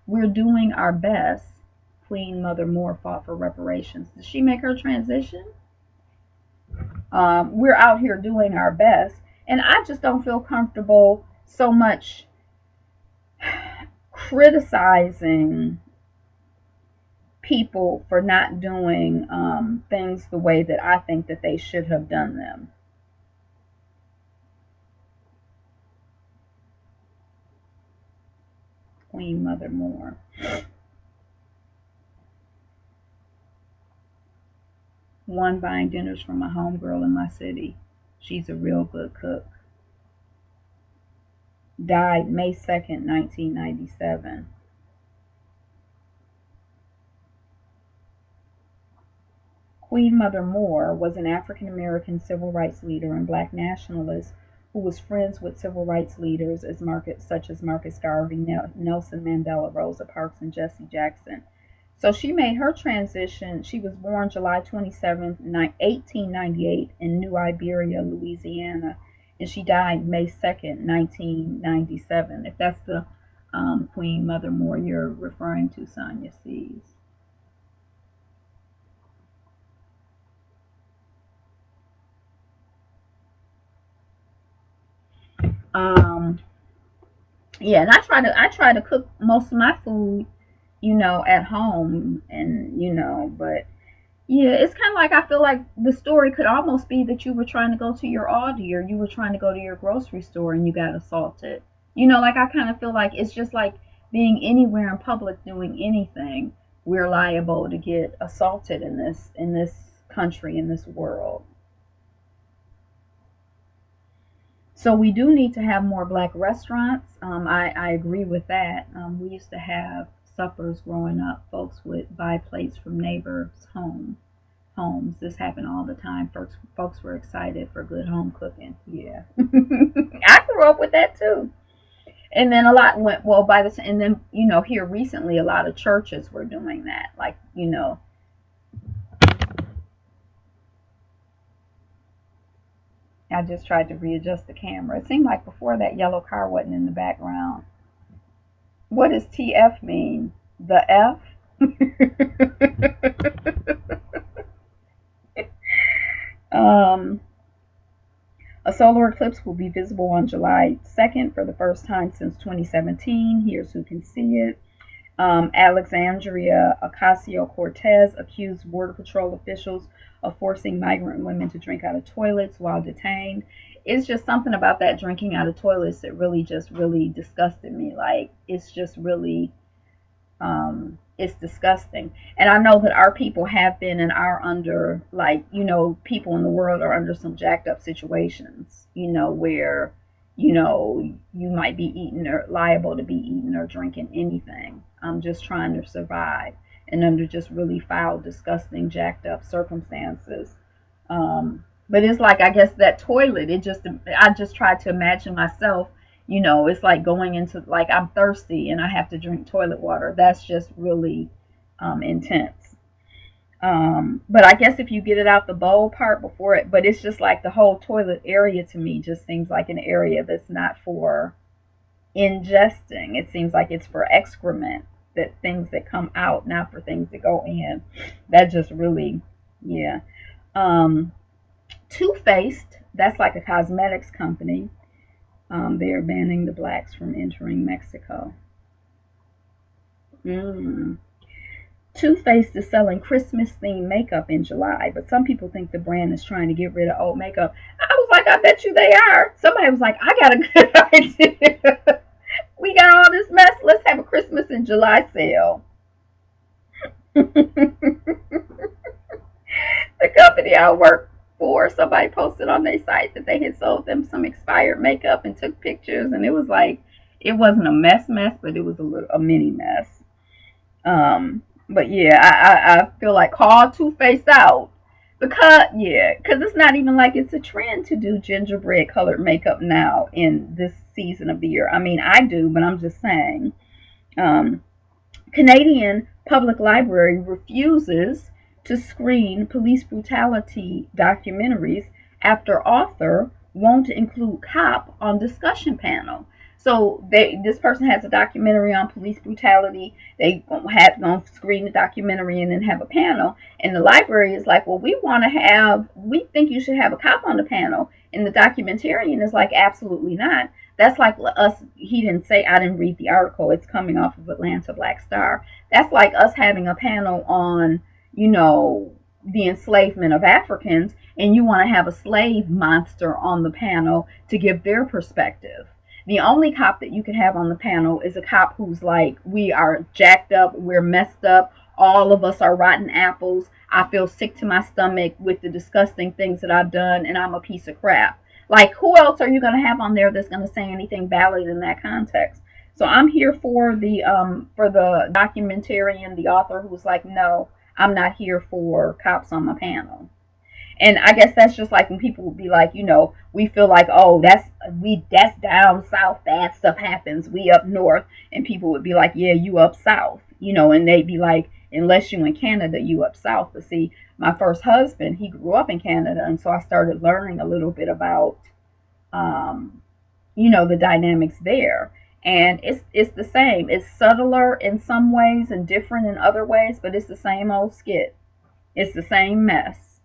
We're doing our best. Queen Mother Moore fought for reparations. Did she make her transition? We're out here doing our best. And I just don't feel comfortable so much criticizing people for not doing things the way that I think that they should have done them. Queen Mother Moore. One buying dinners from a homegirl in my city. She's a real good cook. Died May 2nd, 1997. Queen Mother Moore was an African American civil rights leader and Black nationalist who was friends with civil rights leaders such as Marcus Garvey, Nelson Mandela, Rosa Parks, and Jesse Jackson. So she made her transition. She was born July 27, 1898 in New Iberia, Louisiana, and she died May 2nd, 1997. If that's the Queen Mother Moore you're referring to, Sonia sees. Yeah, and I try to cook most of my food, at home, and but yeah, it's kind of like, I feel like the story could almost be that you were trying to go to your Aldi, or you were trying to go to your grocery store and you got assaulted. Like, I kind of feel like it's just like being anywhere in public doing anything. We're liable to get assaulted in this country, in this world. So we do need to have more black restaurants. I agree with that. We used to have suppers growing up. Folks would buy plates from neighbors' homes. This happened all the time. Folks were excited for good home cooking. Yeah. I grew up with that too. And then a lot went, well, by the time, and then, here recently, a lot of churches were doing that. Like, I just tried to readjust the camera. It seemed like before that yellow car wasn't in the background. What does TF mean? The F? A solar eclipse will be visible on July 2nd for the first time since 2017. Here's who can see it. Alexandria, Acacio, Cortez accused Border Patrol officials of forcing migrant women to drink out of toilets while detained. It's just something about that drinking out of toilets that really disgusted me. Like, it's just really, it's disgusting. And I know that our people have been and are under, like, people in the world are under some jacked up situations, where, you might be eating or liable to be eating or drinking anything. Just trying to survive and under just really foul, disgusting, jacked up circumstances. But it's like, I guess that toilet, I just tried to imagine myself, it's like going into, like, I'm thirsty and I have to drink toilet water. That's just really intense. But I guess if you get it out the bowl part before it, but it's just like the whole toilet area to me just seems like an area that's not for ingesting. It seems like it's for excrement, that things that come out, not for things that go in. That just really, yeah. Too Faced, that's like a cosmetics company. They are banning the blacks from entering Mexico. Too Faced is selling Christmas-themed makeup in July, but some people think the brand is trying to get rid of old makeup. I was like, I bet you they are. Somebody was like, I got a good idea. We got all this mess. Let's have a Christmas in July sale. The company I work for, somebody posted on their site that they had sold them some expired makeup and took pictures, and it was like, it wasn't a mess, but it was a mini mess. But yeah, I feel like call Too Faced out because it's not even like it's a trend to do gingerbread colored makeup now in this season of the year. I mean, I do, but I'm just saying. Canadian Public Library refuses to screen police brutality documentaries after author won't include cop on discussion panel. So this person has a documentary on police brutality. They have going to screen the documentary and then have a panel. And the library is like, well, we think you should have a cop on the panel. And the documentarian is like, absolutely not. That's like us. He didn't say, I didn't read the article. It's coming off of Atlanta Black Star. That's like us having a panel on, the enslavement of Africans, and you want to have a slave monster on the panel to give their perspective. The only cop that you can have on the panel is a cop who's like, we are jacked up, we're messed up, all of us are rotten apples, I feel sick to my stomach with the disgusting things that I've done, and I'm a piece of crap. Like, who else are you going to have on there that's going to say anything valid in that context? So I'm here for the documentarian, the author who's like, no, I'm not here for cops on my panel. And I guess that's just like when people would be like, we feel like, oh, that's down south, bad stuff happens, we up north, and people would be like, yeah, you up south, and they'd be like, unless you in Canada, you up south. But see, my first husband, he grew up in Canada, and so I started learning a little bit about, the dynamics there. And it's the same. It's subtler in some ways and different in other ways, but it's the same old skit. It's the same mess.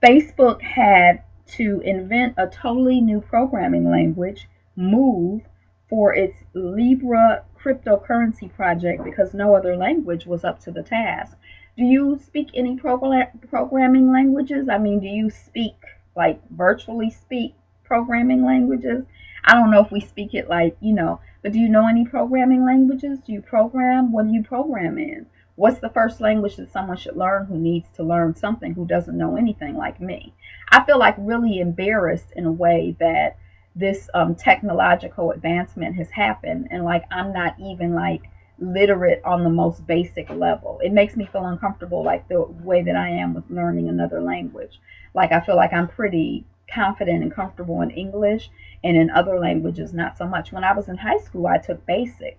Facebook had to invent a totally new programming language, Move, for its Libra cryptocurrency project because no other language was up to the task. Do you speak any programming languages? I mean, do you speak, like, virtually speak programming languages? I don't know if we speak it like, but do you know any programming languages? Do you program? What do you program in? What's the first language that someone should learn who needs to learn something, who doesn't know anything like me? I feel like really embarrassed in a way that this technological advancement has happened, and like I'm not even like literate on the most basic level. It makes me feel uncomfortable, like the way that I am with learning another language. Like I feel like I'm pretty confident and comfortable in English, and in other languages not so much. When I was in high school, I took basic,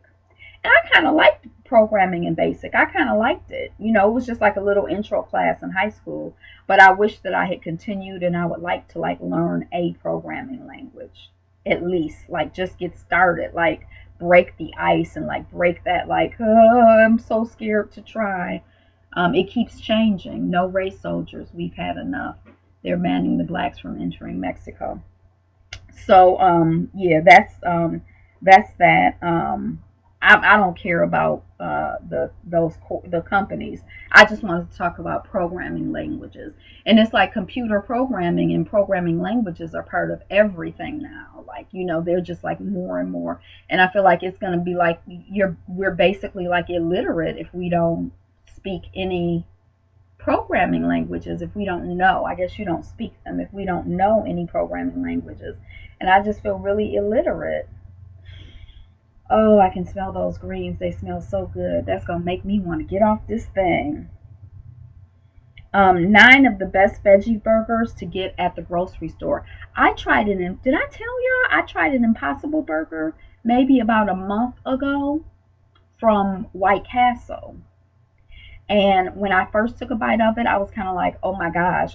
and I kind of liked programming in basic. I kind of liked it. You know, it was just like a little intro class in high school, but I wish that I had continued, and I would like to like learn a programming language at least, like just get started, like break the ice and like break that like, oh, I'm so scared to try. It keeps changing. No race soldiers. We've had enough. They're banning the blacks from entering Mexico. So yeah, that's that. I don't care about the companies. I just wanted to talk about programming languages, and it's like computer programming and programming languages are part of everything now. Like you know, they're just like more and more, and I feel like it's gonna be like we're basically like illiterate if we don't speak any programming languages, if we don't know. I guess you don't speak them if we don't know any programming languages, and I just feel really illiterate. Oh, I can smell those greens. They smell so good. That's going to make me want to get off this thing. 9 of the best veggie burgers to get at the grocery store. I tried it in, did I tell y'all? I tried an Impossible Burger maybe about a month ago from White Castle. And when I first took a bite of it, I was kind of like, oh my gosh,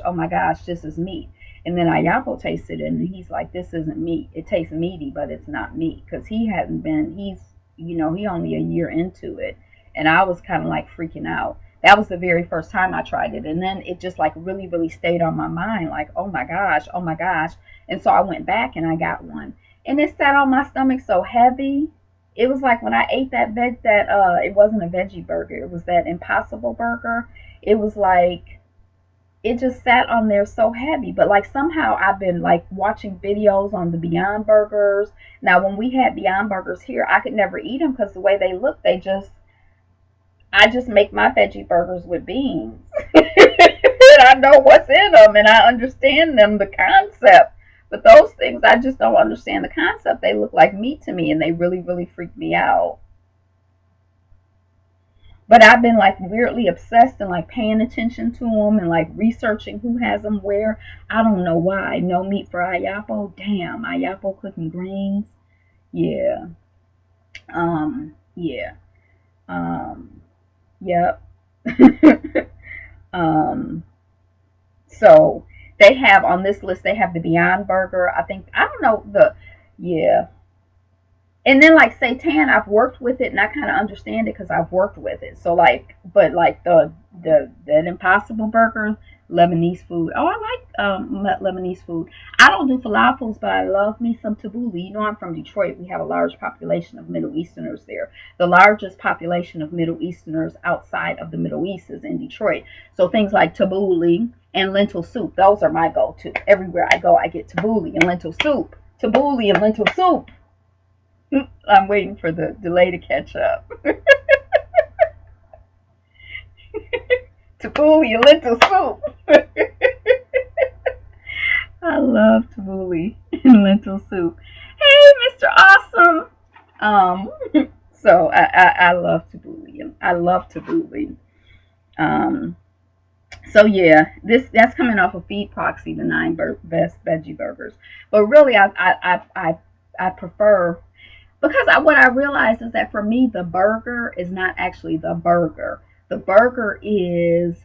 this is meat. And then Ayapo tasted it, and he's like, this isn't meat. It tastes meaty, but it's not meat. Because he hadn't been, he only a year into it. And I was kind of like freaking out. That was the very first time I tried it. And then it just like really, really stayed on my mind. Like, oh my gosh, oh my gosh. And so I went back and I got one. And it sat on my stomach so heavy. It was like when I ate it wasn't a veggie burger. It was that Impossible Burger. It was like, it just sat on there so heavy. But like somehow I've been like watching videos on the Beyond Burgers. Now when we had Beyond Burgers here, I could never eat them because the way they look, I just make my veggie burgers with beans. And I know what's in them and I understand them, the concept. But those things, I just don't understand the concept. They look like meat to me and they really, really freak me out. But I've been like weirdly obsessed and like paying attention to them and like researching who has them where. I don't know why. No meat for Ayapo. Damn, Ayapo cooking greens. Yeah. Yeah. Yep. So they have on this list, they have the Beyond Burger. I don't know yeah. And then like seitan, I've worked with it and I kind of understand it because I've worked with it. So like, but like the Impossible Burger, Lebanese food. Oh, I like Lebanese food. I don't do falafels, but I love me some tabbouleh. You know, I'm from Detroit. We have a large population of Middle Easterners there. The largest population of Middle Easterners outside of the Middle East is in Detroit. So things like tabbouleh and lentil soup, those are my go-to. Everywhere I go, I get tabbouleh and lentil soup. Tabbouleh and lentil soup. I'm waiting for the delay to catch up. Tabbouleh and lentil soup. I love tabbouleh and lentil soup. Hey, Mr. Awesome. So I love tabbouleh. I love tabbouleh. So yeah, that's coming off of Feed Proxy, the 9 best veggie burgers. But really, I prefer. Because what I realized is that for me, the burger is not actually the burger. The burger is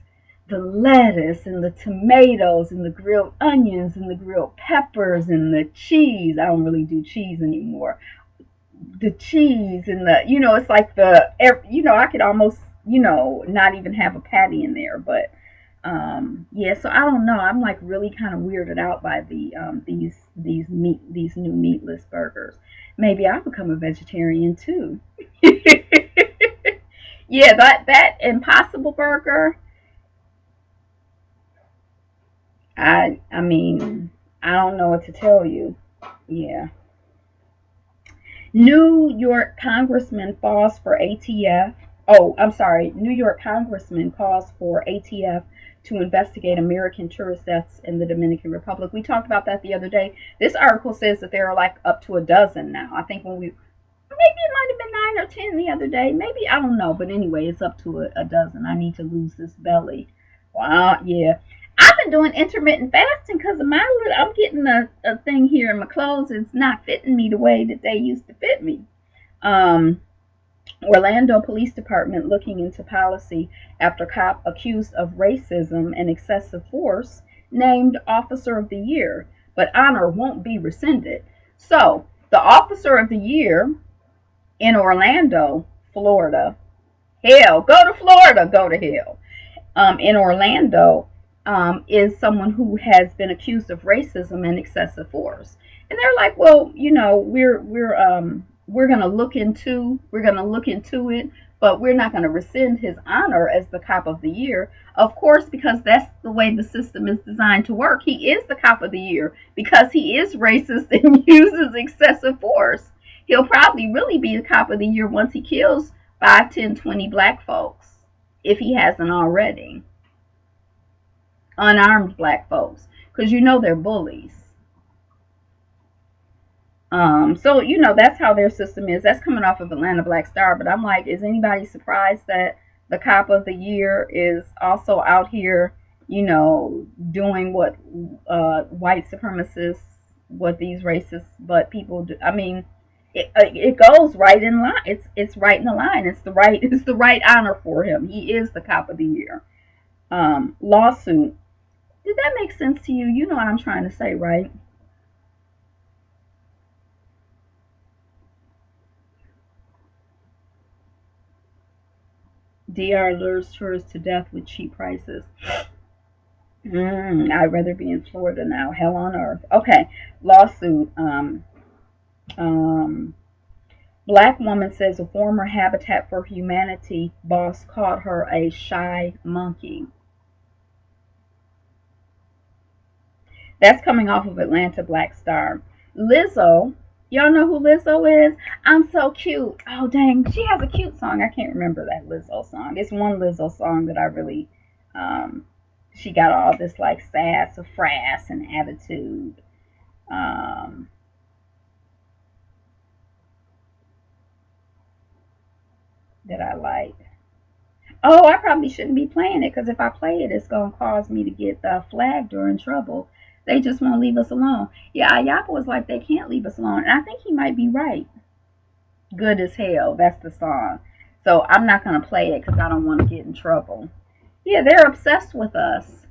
the lettuce and the tomatoes and the grilled onions and the grilled peppers and the cheese. I don't really do cheese anymore. The cheese and it's like I could almost, not even have a patty in there. But yeah, so I don't know. I'm like really kind of weirded out by these new meatless burgers. Maybe I'll become a vegetarian too. Yeah, that Impossible Burger. I mean, I don't know what to tell you. Yeah. New York Congressman falls for ATF. Oh, I'm sorry. New York congressman calls for ATF to investigate American tourist deaths in the Dominican Republic. We talked about that the other day. This article says that there are like up to a dozen now. I think maybe it might have been 9 or 10 the other day. Maybe, I don't know. But anyway, it's up to a dozen. I need to lose this belly. Wow, yeah. I've been doing intermittent fasting because of I'm getting a thing here in my clothes. It's not fitting me the way that they used to fit me. Um, Orlando Police Department looking into policy after cop accused of racism and excessive force named Officer of the Year, but honor won't be rescinded. So, the Officer of the Year in Orlando, Florida, hell, go to Florida, go to hell. In Orlando, is someone who has been accused of racism and excessive force. And they're like, well, we're gonna look into it, but we're not gonna rescind his honor as the cop of the year. Of course, because that's the way the system is designed to work. He is the cop of the year because he is racist and uses excessive force. He'll probably really be the cop of the year once he kills 5, 10, 20 black folks, if he hasn't already. Unarmed black folks, because they're bullies. So that's how their system is. That's coming off of Atlanta Black Star, but I'm like, is anybody surprised that the cop of the year is also out here, doing what white supremacists, what these racist but people do? I mean, it goes right in line. It's right in the line. It's the right honor for him. He is the cop of the year. Lawsuit. Did that make sense to you? You know what I'm trying to say, right? DR lures tourists to death with cheap prices. I'd rather be in Florida now. Hell on earth. Okay. Lawsuit. Um, Black woman says a former Habitat for Humanity boss called her a shy monkey. That's coming off of Atlanta Black Star. Lizzo, y'all know who Lizzo is? I'm so cute. Oh dang, she has a cute song. I can't remember that Lizzo song. It's one Lizzo song that I really, she got all this like sass, or frass, and attitude. Um, that I like. Oh, I probably shouldn't be playing it because if I play it, it's gonna cause me to get flagged or in trouble. They just won't leave us alone. Yeah, Ayapa was like, they can't leave us alone, and I think he might be right. Good as hell. That's the song. So I'm not gonna play it because I don't want to get in trouble. Yeah, they're obsessed with us,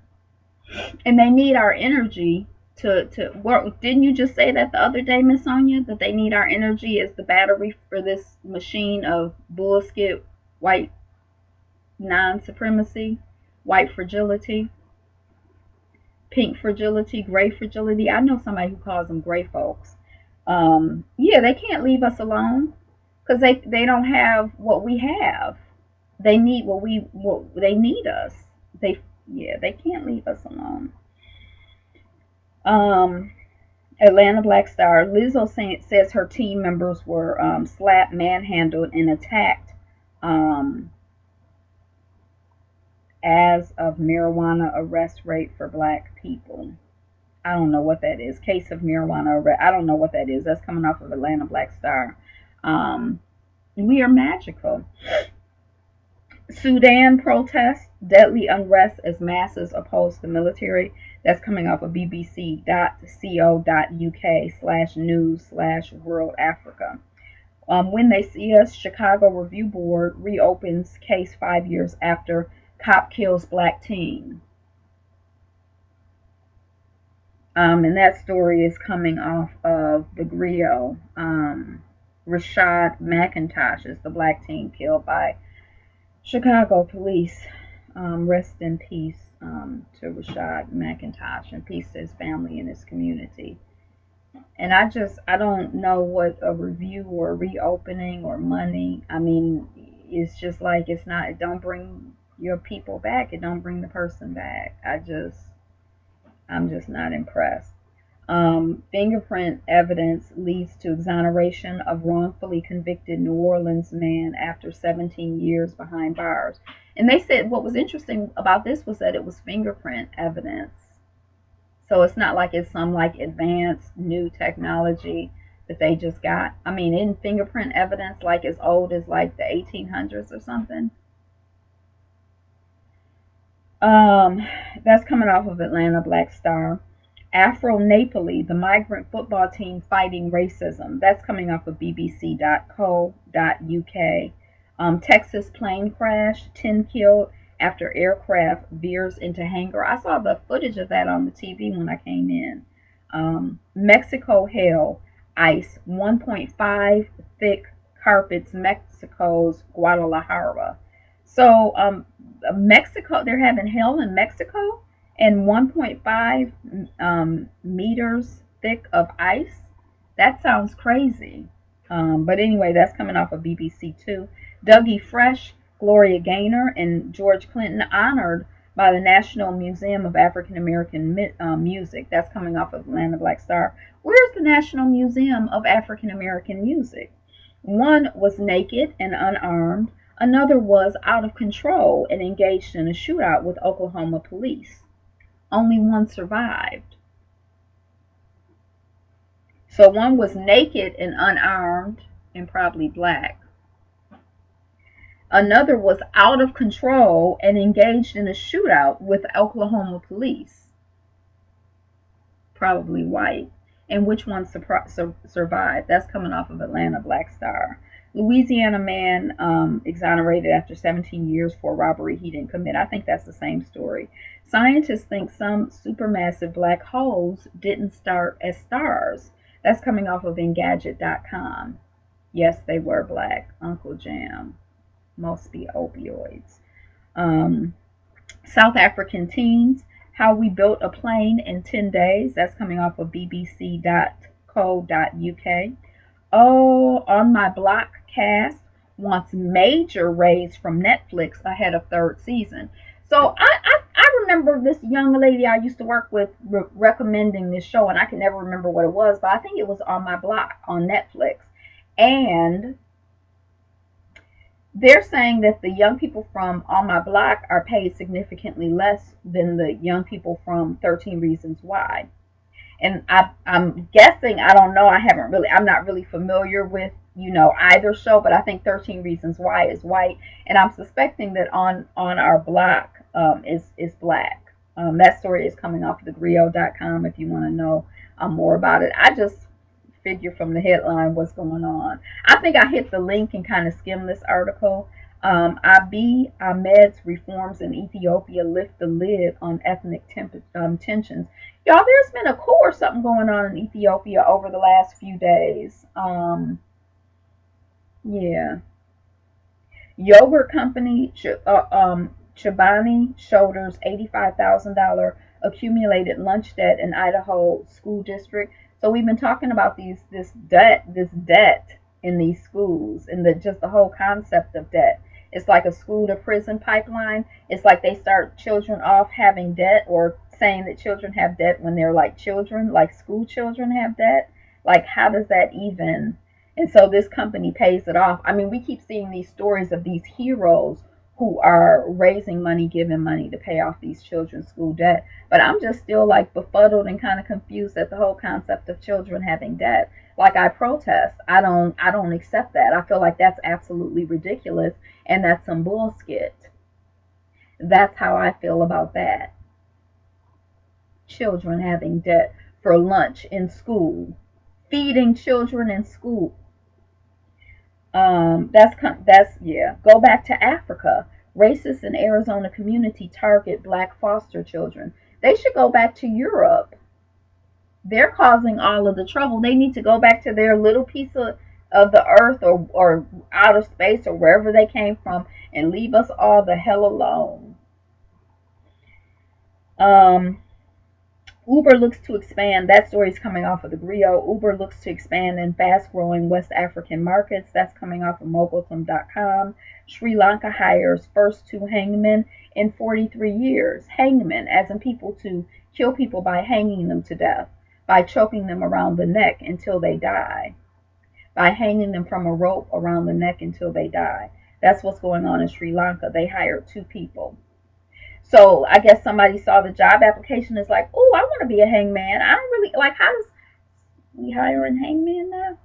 and they need our energy to work. Didn't you just say that the other day, Miss Sonia, that they need our energy as the battery for this machine of bullshit, white non-supremacy, white fragility, pink fragility, gray fragility? I know somebody who calls them gray folks. Yeah, they can't leave us alone because they don't have what we have. They need what they need us. They can't leave us alone. Um, Atlanta Black Star. Lizzo says her team members were slapped, manhandled, and attacked as of marijuana arrest rate for black people. I don't know what that is. Case of marijuana arrest. I don't know what that is. That's coming off of Atlanta Black Star. We are magical. Sudan protests, deadly unrest as masses oppose the military. That's coming off of bbc.co.uk/news/world Africa. When They See Us, Chicago Review Board reopens case 5 years after cop kills black teen. And that story is coming off of the Grio. Rashad McIntosh is the black teen killed by Chicago police. Rest in peace to Rashad McIntosh, and peace to his family and his community. And I don't know what a review or reopening or money. I mean, it's just like it don't bring your people back. It don't bring the person back. I'm just not impressed. Fingerprint evidence leads to exoneration of wrongfully convicted New Orleans man after 17 years behind bars. And they said what was interesting about this was that it was fingerprint evidence. So it's not like it's some like advanced new technology that they just got. I mean, in fingerprint evidence like as old as like the 1800s or something. That's coming off of Atlanta Black Star. Afro-Napoli, the migrant football team fighting racism. That's coming off of bbc.co.uk. Texas plane crash, 10 killed after aircraft veers into hangar. I saw the footage of that on the TV when I came in. Mexico hail, ice, 1.5 thick carpets, Mexico's Guadalajara. So Mexico, they're having hail in Mexico and 1.5 meters thick of ice. That sounds crazy. But anyway, that's coming off of BBC Two. Dougie Fresh, Gloria Gaynor, and George Clinton honored by the National Museum of African American Music. That's coming off of Atlanta Black Star. Where's the National Museum of African American Music? One was naked and unarmed. Another was out of control and engaged in a shootout with Oklahoma police. Only one survived. So one was naked and unarmed and probably black. Another was out of control and engaged in a shootout with Oklahoma police, probably white. And which one survived? That's coming off of Atlanta Black Star. Louisiana man exonerated after 17 years for robbery he didn't commit. I think that's the same story. Scientists think some supermassive black holes didn't start as stars. That's coming off of Engadget.com. Yes, they were black. Uncle Jam. Must be opioids. South African teens, how we built a plane in 10 days. That's coming off of bbc.co.uk. Oh, On My Block cast wants major raise from Netflix ahead of third season. So I remember this young lady I used to work with recommending this show, and I can never remember what it was, but I think it was On My Block on Netflix. And they're saying that the young people from On My Block are paid significantly less than the young people from 13 Reasons Why. And I'm guessing, I don't know, I'm not really familiar with, either show, but I think 13 Reasons Why is white, and I'm suspecting that on Our Block is black. That story is coming off of thegrio.com if you want to know more about it. I just figure from the headline what's going on. I think I hit the link and kind of skimmed this article. Abiy Ahmed's reforms in Ethiopia lift the lid on ethnic tensions. Y'all, there's been a coup or something going on in Ethiopia over the last few days. Yeah. Yogurt company Chobani shoulders $85,000 accumulated lunch debt in Idaho school district. So we've been talking about this debt in these schools, and just the whole concept of debt. It's like a school to prison pipeline. It's like they start children off having debt, or saying that children have debt when they're like children, like school children have debt. Like, how does that even? And so this company pays it off. I mean, we keep seeing these stories of these heroes who are raising money, giving money to pay off these children's school debt. But I'm just still like befuddled and kind of confused at the whole concept of children having debt. Like, I protest. I don't accept that. I feel like that's absolutely ridiculous, and that's some bullshit. That's how I feel about that. Children having debt for lunch in school, feeding children in school. Yeah. Go back to Africa. Racists in Arizona community target black foster children. They should go back to Europe. They're causing all of the trouble. They need to go back to their little piece of the earth, or outer space, or wherever they came from, and leave us all the hell alone. Uber looks to expand. That story is coming off of the Grio. Uber looks to expand in fast-growing West African markets. That's coming off of moguldom.com. Sri Lanka hires first 2 hangmen in 43 years. Hangmen, as in people to kill people by hanging them to death. by choking them around the neck until they die, by hanging them from a rope around the neck until they die. That's what's going on in Sri Lanka. They hired 2 people. So I guess somebody saw the job application is like, oh, I want to be a hangman. I don't really like, how does we hiring hangman now?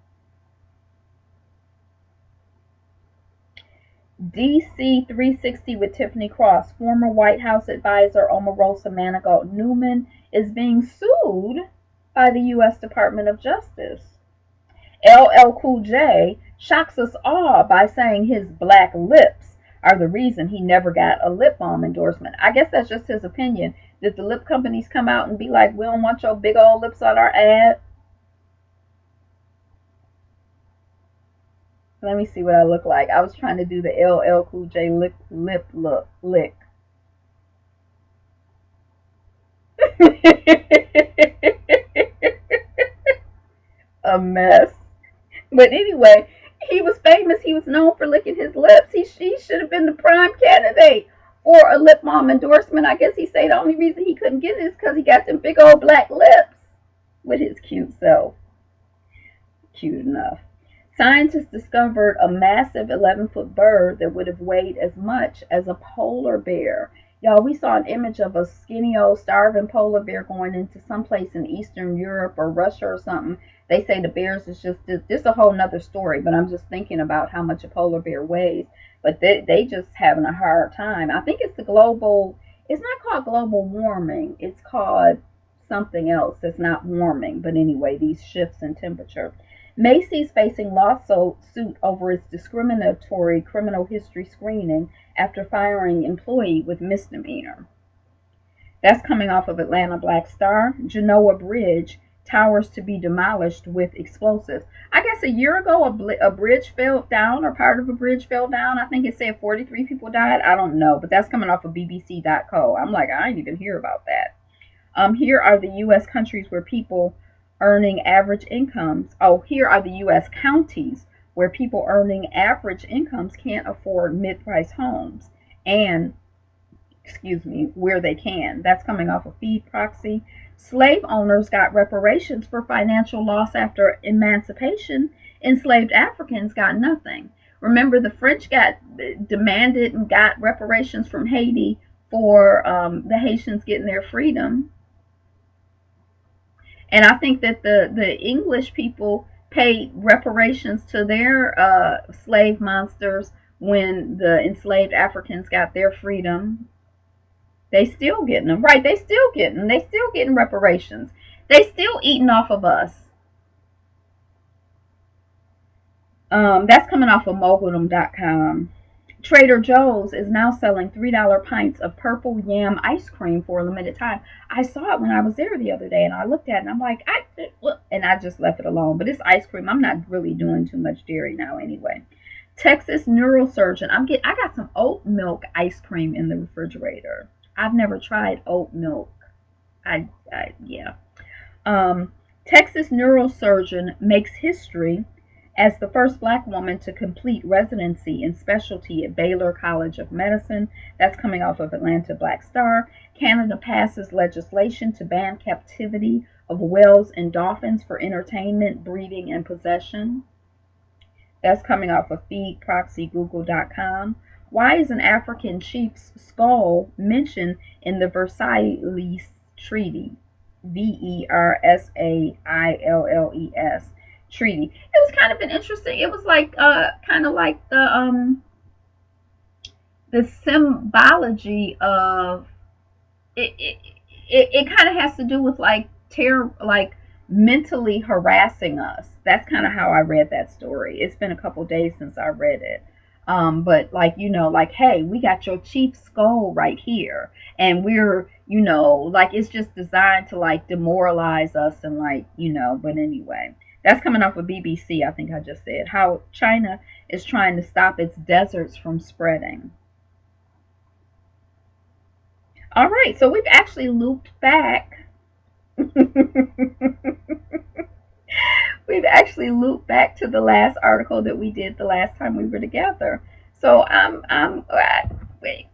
DC 360 with Tiffany Cross. Former White House advisor Omarosa Manigault Newman is being sued by the U.S. Department of Justice. LL Cool J shocks us all by saying his black lips are the reason he never got a lip balm endorsement. I guess that's just his opinion. Did the lip companies come out and be like, we don't want your big old lips on our ad? Let me see what I look like. I was trying to do the LL Cool J lip lick. A mess. But anyway, he was famous. He was known for licking his lips. He should have been the prime candidate for a lip balm endorsement. I guess he said the only reason he couldn't get it is because he got them big old black lips with his cute self. Cute enough. Scientists discovered a massive 11-foot bird that would have weighed as much as a polar bear. Y'all, we saw an image of a skinny old starving polar bear going into someplace in Eastern Europe or Russia or something. They say the bears is just a whole nother story, but I'm just thinking about how much a polar bear weighs. But they just having a hard time. I think it's it's not called global warming. It's called something else that's not warming. But anyway, these shifts in temperature. Macy's facing lawsuit over its discriminatory criminal history screening after firing employee with misdemeanor. That's coming off of Atlanta Black Star. Genoa Bridge towers to be demolished with explosives. I guess a year ago a bridge fell down, or part of a bridge fell down. I think it said 43 people died. I don't know, but that's coming off of BBC.co. I'm like, I didn't even hear about that. Here are the U.S. countries where people earning average incomes. Oh, here are the U.S. counties where people earning average incomes can't afford mid-price homes, and, where they can. That's coming off of Feed Proxy. Slave owners got reparations for financial loss after emancipation. Enslaved Africans got nothing. Remember, the French demanded and got reparations from Haiti for the Haitians getting their freedom. And I think that the English people paid reparations to their slave monsters when the enslaved Africans got their freedom. They still getting them. Right, they still getting reparations. They still eating off of us. That's coming off of moguldom.com. Trader Joe's is now selling $3 pints of purple yam ice cream for a limited time. I saw it when I was there the other day, and I looked at it, and I'm like, and I just left it alone. But it's ice cream. I'm not really doing too much dairy now anyway. Texas neurosurgeon. I got some oat milk ice cream in the refrigerator. I've never tried oat milk. Yeah. Texas neurosurgeon makes history as the first black woman to complete residency in specialty at Baylor College of Medicine. That's coming off of Atlanta Black Star. Canada passes legislation to ban captivity of whales and dolphins for entertainment, breeding, and possession. That's coming off of Feed Proxy, Google.com. Why is an African chief's skull mentioned in the Versailles Treaty? Versailles Treaty. It was kind of an interesting. It was like kind of like the symbology of it. It kind of has to do with like terror, like mentally harassing us. That's kind of how I read that story. It's been a couple days since I read it. But like, like, hey, we got your chief skull right here, and we're, like, it's just designed to like demoralize us and like, but anyway, that's coming off of BBC. I think I just said how China is trying to stop its deserts from spreading. All right, so we've actually looped back. We've actually looped back to the last article that we did the last time we were together. So wait,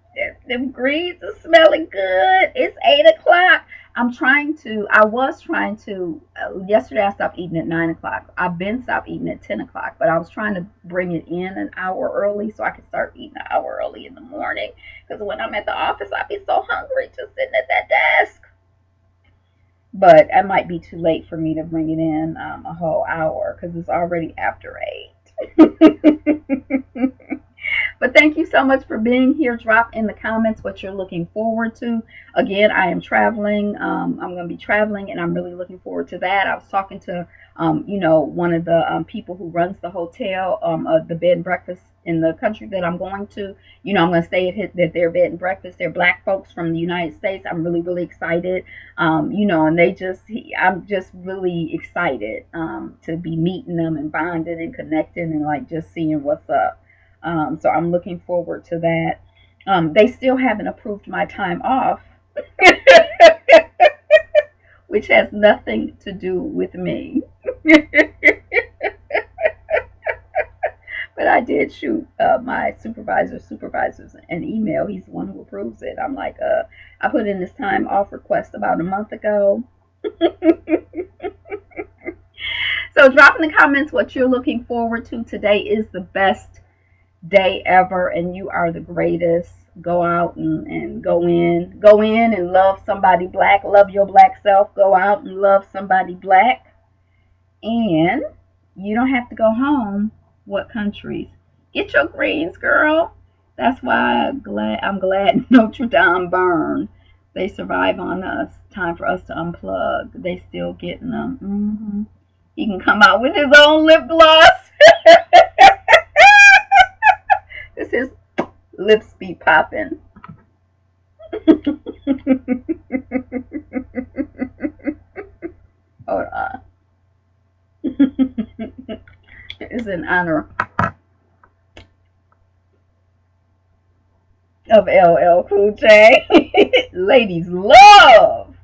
the greens are smelling good. It's 8 o'clock. I was trying to, yesterday I stopped eating at 9 o'clock. I've been stopped eating at 10 o'clock, but I was trying to bring it in an hour early so I could start eating an hour early in the morning. Because when I'm at the office, I be so hungry just sitting at that desk. But it might be too late for me to bring it in a whole hour because it's already after 8. But thank you so much for being here. Drop in the comments what you're looking forward to. Again, I am traveling. I'm going to be traveling, and I'm really looking forward to that. I was talking to, one of the people who runs the hotel, the bed and breakfast in the country that I'm going to. I'm going to stay at their bed and breakfast. They're Black folks from the United States. I'm really, really excited. And I'm just really excited to be meeting them and bonding and connecting and like just seeing what's up. So I'm looking forward to that. They still haven't approved my time off, which has nothing to do with me. But I did shoot my supervisors an email. He's the one who approves it. I'm like, I put in this time off request about a month ago. So drop in the comments what you're looking forward to. Today is the best day ever, and you are the greatest. Go out and go in and love somebody Black. Love your Black self. Go out and love somebody Black. And you don't have to go home. What countries? Get your greens, girl. That's why I'm glad Notre Dame burned. They survive on us. Time for us to unplug. They still getting them. He can come out with his own lip gloss. This is lips be popping. Hold on. It's in honor of LL Cool J. Ladies love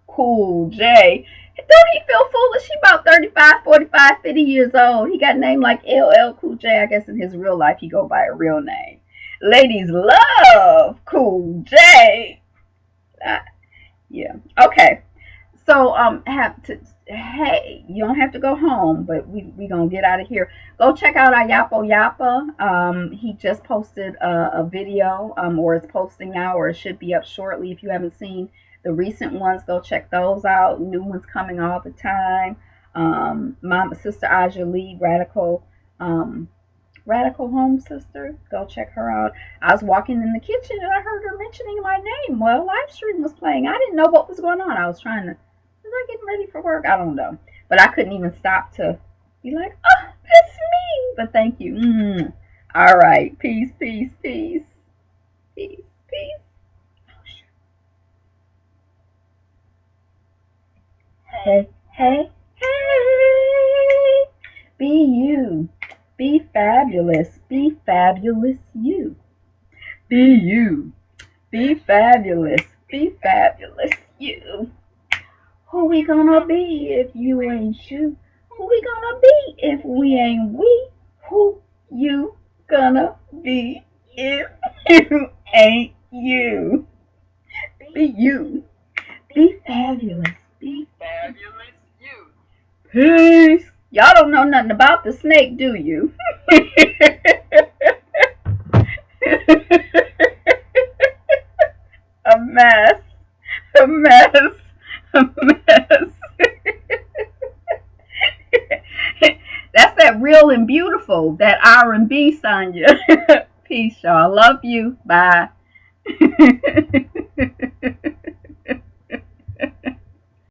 Cool J. Don't he feel foolish? He about 35, 45, 50 years old. He got a name like LL Cool J. I guess in his real life he go by a real name. Ladies love Cool J. Yeah. Okay. So hey, you don't have to go home, but we gonna get out of here. Go check out Ayapo Yapa. He just posted a video, or it's posting now, or it should be up shortly. If you haven't seen the recent ones, go check those out. New ones coming all the time. My sister Aja Lee, Radical Home Sister. Go check her out. I was walking in the kitchen and I heard her mentioning my name. Well, Livestream was playing. I didn't know what was going on. Was I getting ready for work? I don't know. But I couldn't even stop to be like, oh, that's me. But thank you. All right. Peace, peace, peace. Peace, peace. Hey, hey, hey. Be you. Be fabulous. Be fabulous you. Be you. Be fabulous. Be fabulous you. Who we gonna be if you ain't you? Who we gonna be if we ain't we? Who you gonna be if you ain't you? Be you. Be fabulous. Be fabulous you. Peace. Y'all don't know nothing about the snake, do you? A mess. A mess. A mess. That's that real and beautiful, that R&B, Sonya. Peace, y'all. Love you. Bye.